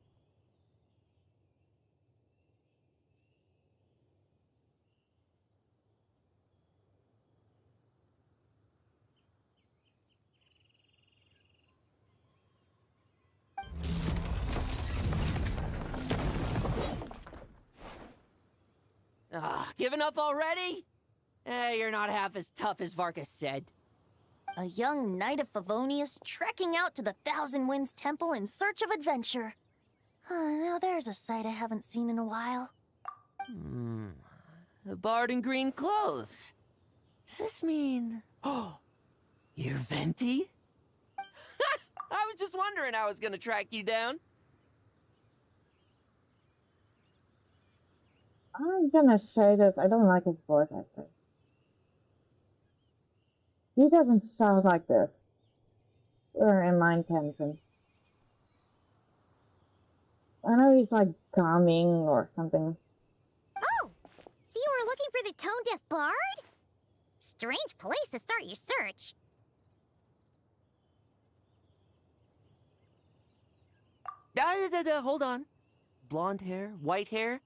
S12: Giving up already? You're not half as tough as Varka said.
S19: A young knight of Favonius trekking out to the Thousand Winds Temple in search of adventure. Now there's a sight I haven't seen in a while.
S12: A bard in green clothes. Does this mean... Oh, you're Venti? I was just wondering how I was gonna track you down.
S1: I'm gonna say this, I don't like his voice actor. He doesn't sound like this. Or in Mind Kenshin. I know he's like calming or something.
S2: Oh! So you were looking for the tone-deaf bard? Strange place to start your search.
S12: Hold on. Blonde hair, white hair.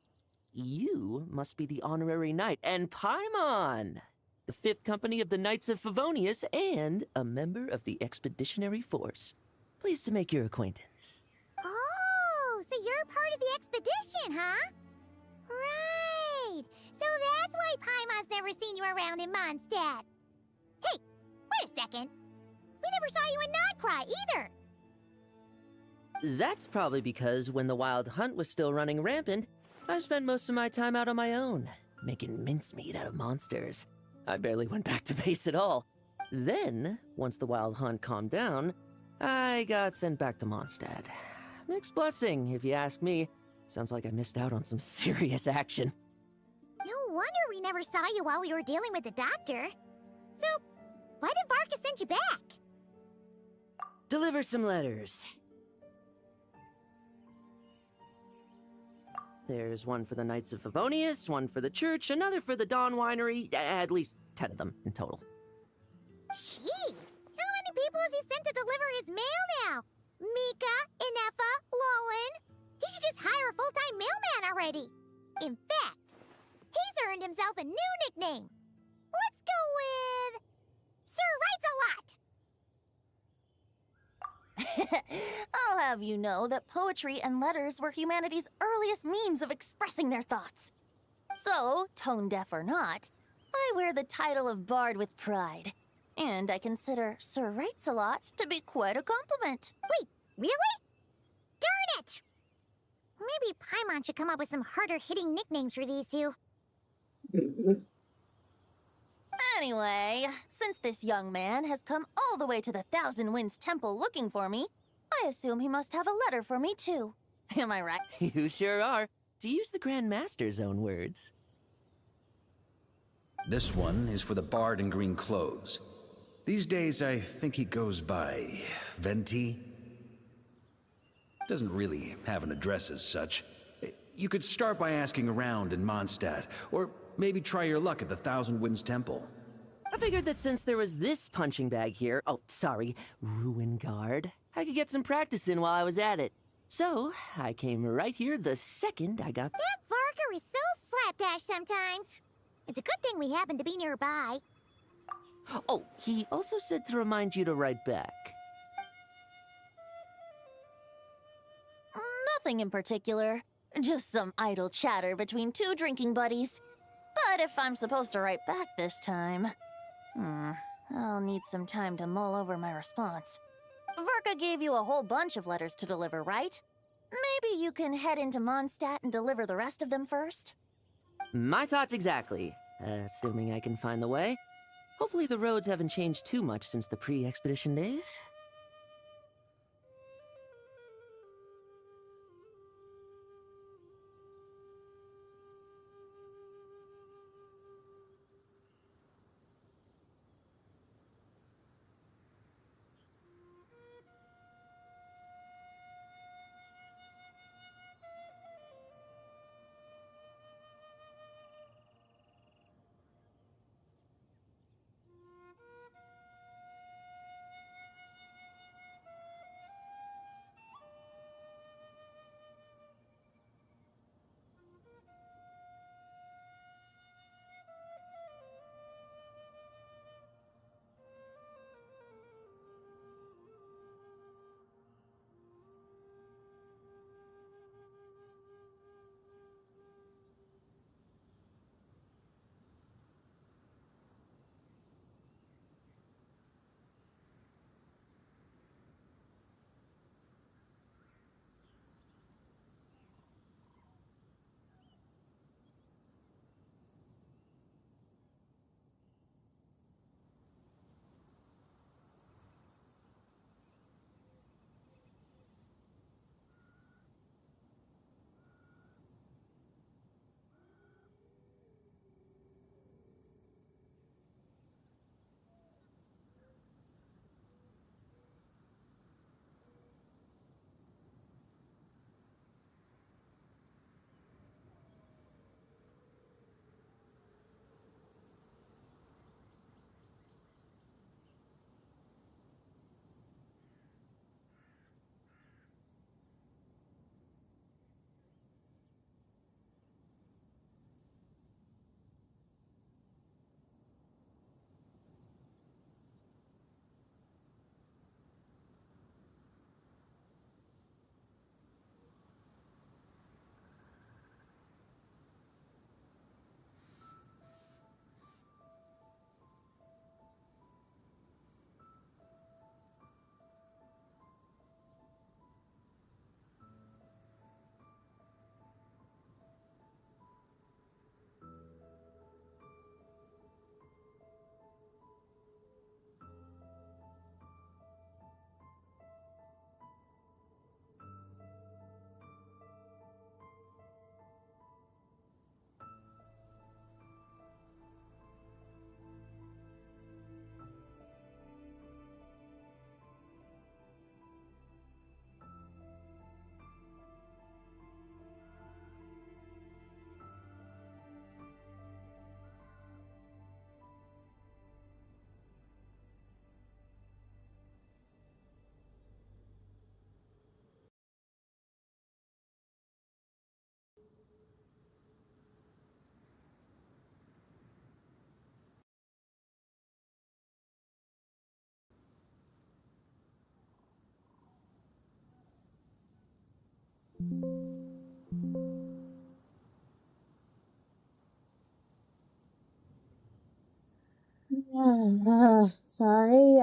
S12: You must be the honorary knight, and Paimon, the 5th company of the Knights of Favonius, and a member of the Expeditionary Force. Pleased to make your acquaintance.
S2: Oh, so you're part of the expedition, huh? Right. So that's why Paimon's never seen you around in Mondstadt. Hey, wait a second. We never saw you in Nodcry either.
S12: That's probably because when the Wild Hunt was still running rampant, I spent most of my time out on my own, making mincemeat out of monsters. I barely went back to base at all. Then, once the Wild Hunt calmed down, I got sent back to Mondstadt. Mixed blessing, if you ask me. Sounds like I missed out on some serious action.
S2: No wonder we never saw you while we were dealing with the doctor. So, why did Varka send you back?
S12: Deliver some letters. There's one for the Knights of Favonius, one for the church, another for the Dawn Winery, at least 10 of them in total.
S2: Jeez, how many people has he sent to deliver his mail now? Mika, Inefa, Lolan. He should just hire a full-time mailman already. In fact, he's earned himself a new nickname. Let's go with... Sir Writes-A-Lot.
S19: I'll have you know that poetry and letters were humanity's earliest means of expressing their thoughts. So, tone-deaf or not, I wear the title of Bard with pride. And I consider Sir Writes-A-Lot to be quite a compliment.
S2: Wait, really? Darn it! Paimon should come up with some harder-hitting nicknames for these two.
S19: Anyway, since this young man has come all the way to the Thousand Winds Temple looking for me, I assume he must have a letter for me too. Am I right?
S12: You sure are. To use the Grand Master's own words.
S20: This one is for the bard in green clothes. These days, I think he goes by Venti. Doesn't really have an address as such. You could start by asking around in Mondstadt, or maybe try your luck at the Thousand Winds Temple.
S12: I figured that since there was this punching bag here, Ruin Guard, I could get some practice in while I was at it. So, I came right here the second I got...
S2: That Varka is so slapdash sometimes. It's a good thing we happen to be nearby.
S12: Oh, he also said to remind you to write back.
S19: Nothing in particular. Just some idle chatter between two drinking buddies. But if I'm supposed to write back this time... I'll need some time to mull over my response. Varka gave you a whole bunch of letters to deliver, right? Maybe you can head into Mondstadt and deliver the rest of them first?
S12: My thoughts exactly. Assuming I can find the way. Hopefully the roads haven't changed too much since the pre-expedition days.
S1: Sorry,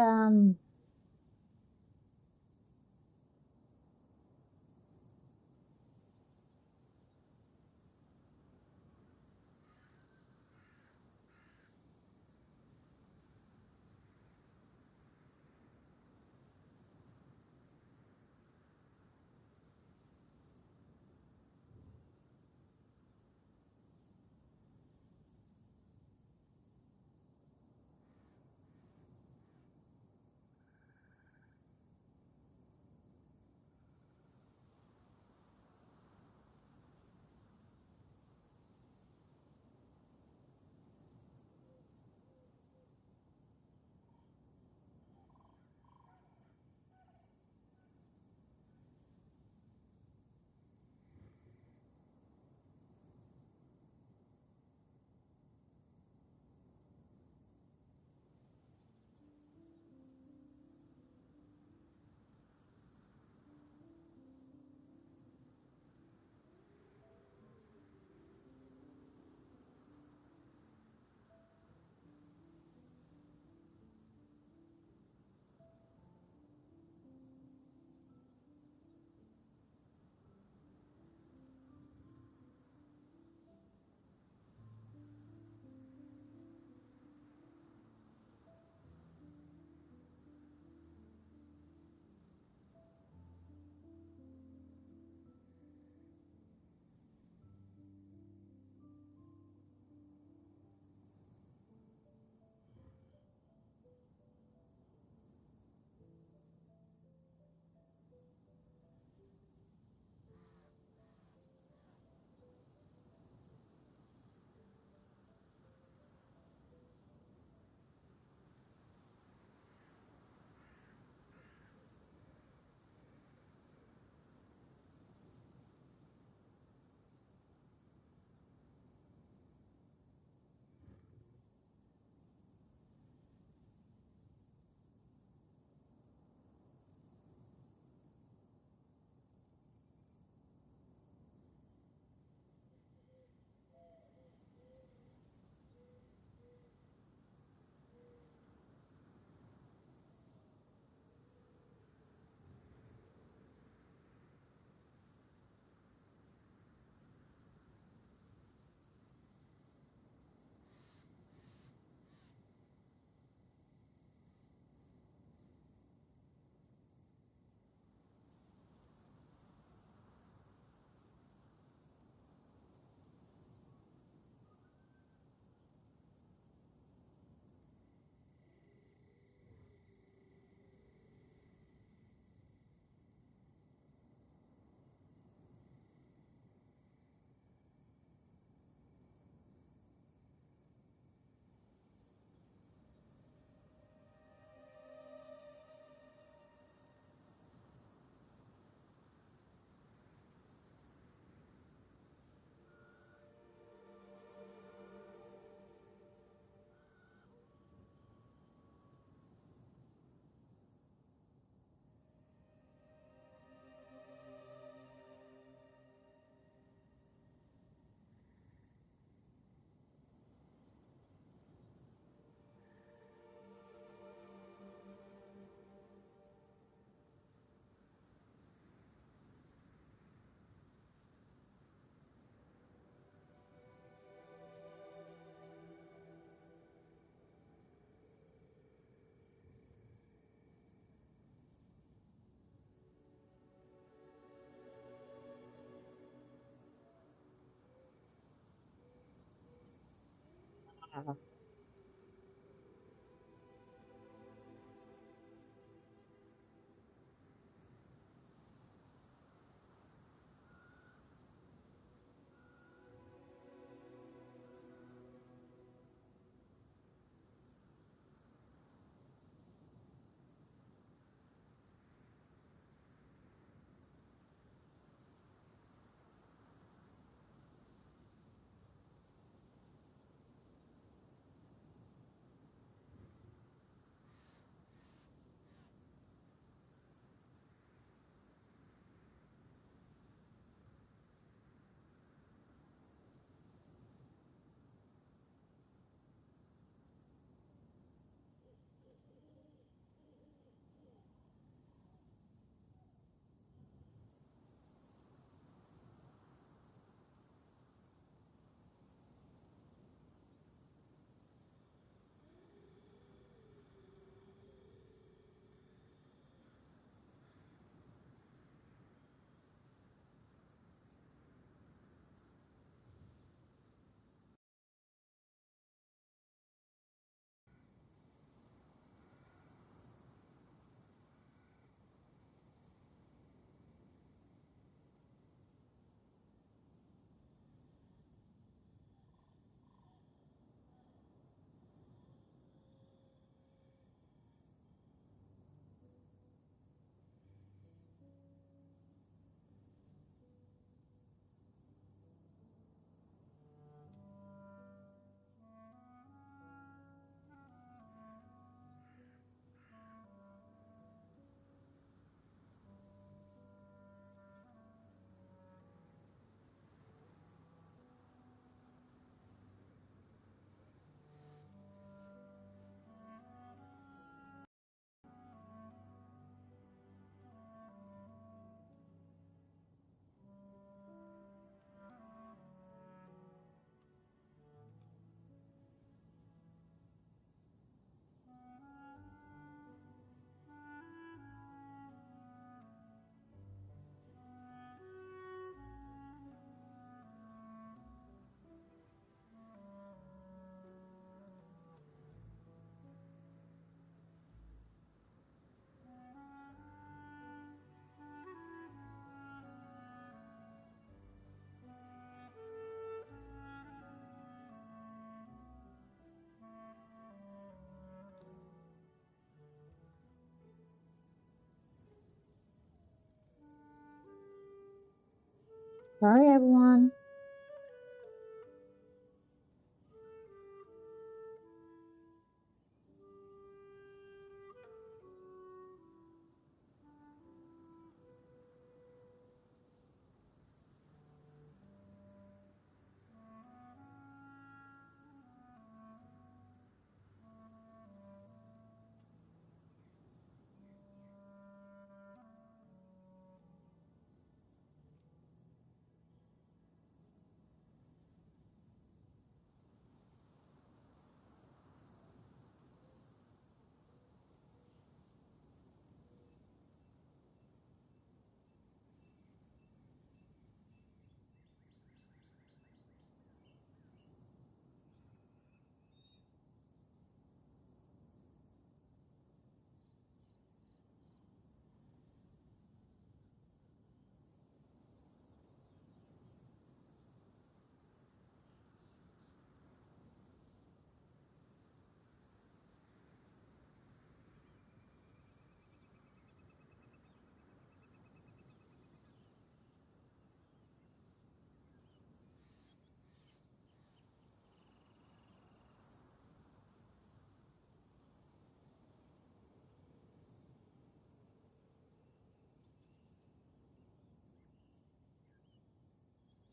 S1: Sorry, everyone.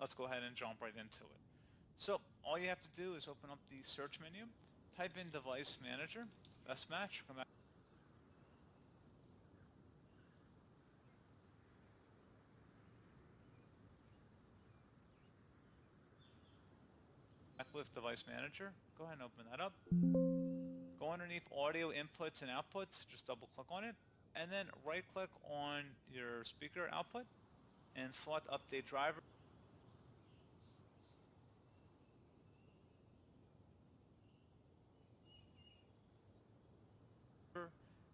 S2: Let's go ahead and jump right into it. So all you have to do is open up the search menu, type in device manager, best match, come back with device manager. Go ahead and open that up. Go underneath audio inputs and outputs, just double click on it, and then right click on your speaker output and select update driver.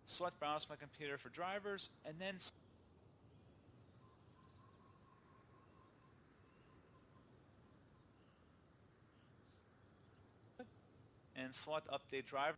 S21: Select Browse My Computer for drivers, and then select Update Driver.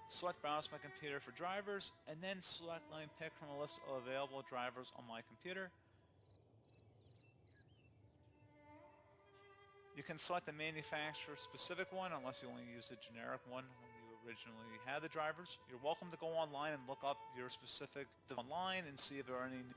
S21: Select Browse My Computer for drivers, and then select Line Pick from a list of available drivers on my computer. You can select a manufacturer-specific one unless you only used a generic one when you originally had the drivers. You're welcome to go online and look up your specific online and see if there are any new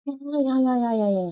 S1: Yeah, yeah, yeah, yeah, yeah, yeah.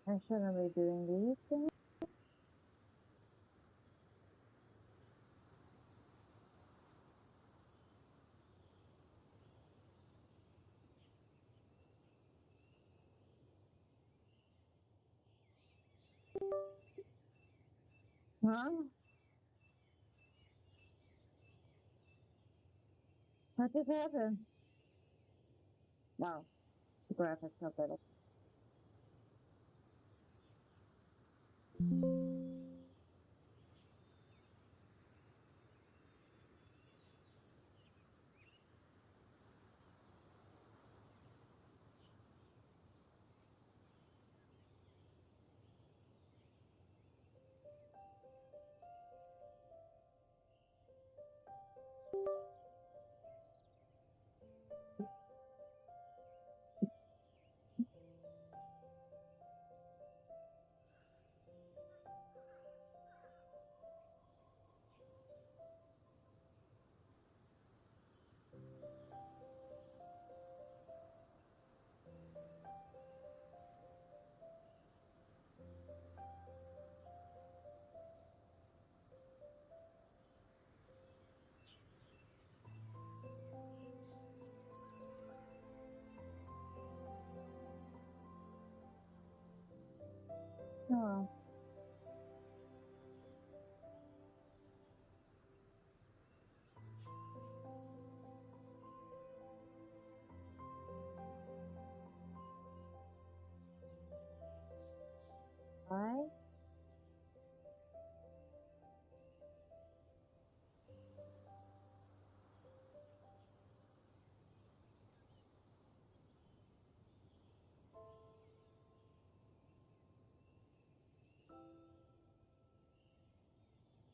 S1: I shouldn't be doing these things. Huh? What just happened? No, the graphics are better.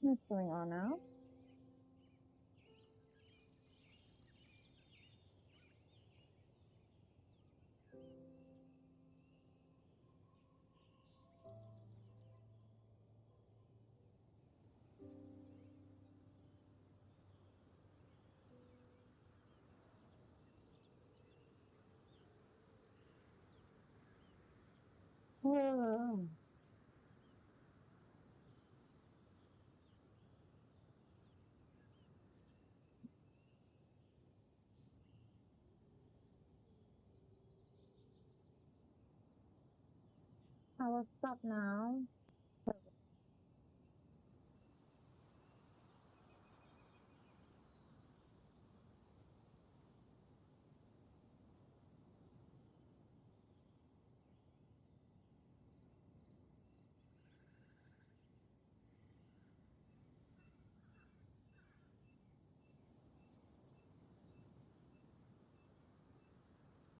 S1: What's going on now? Whoa. I will stop now.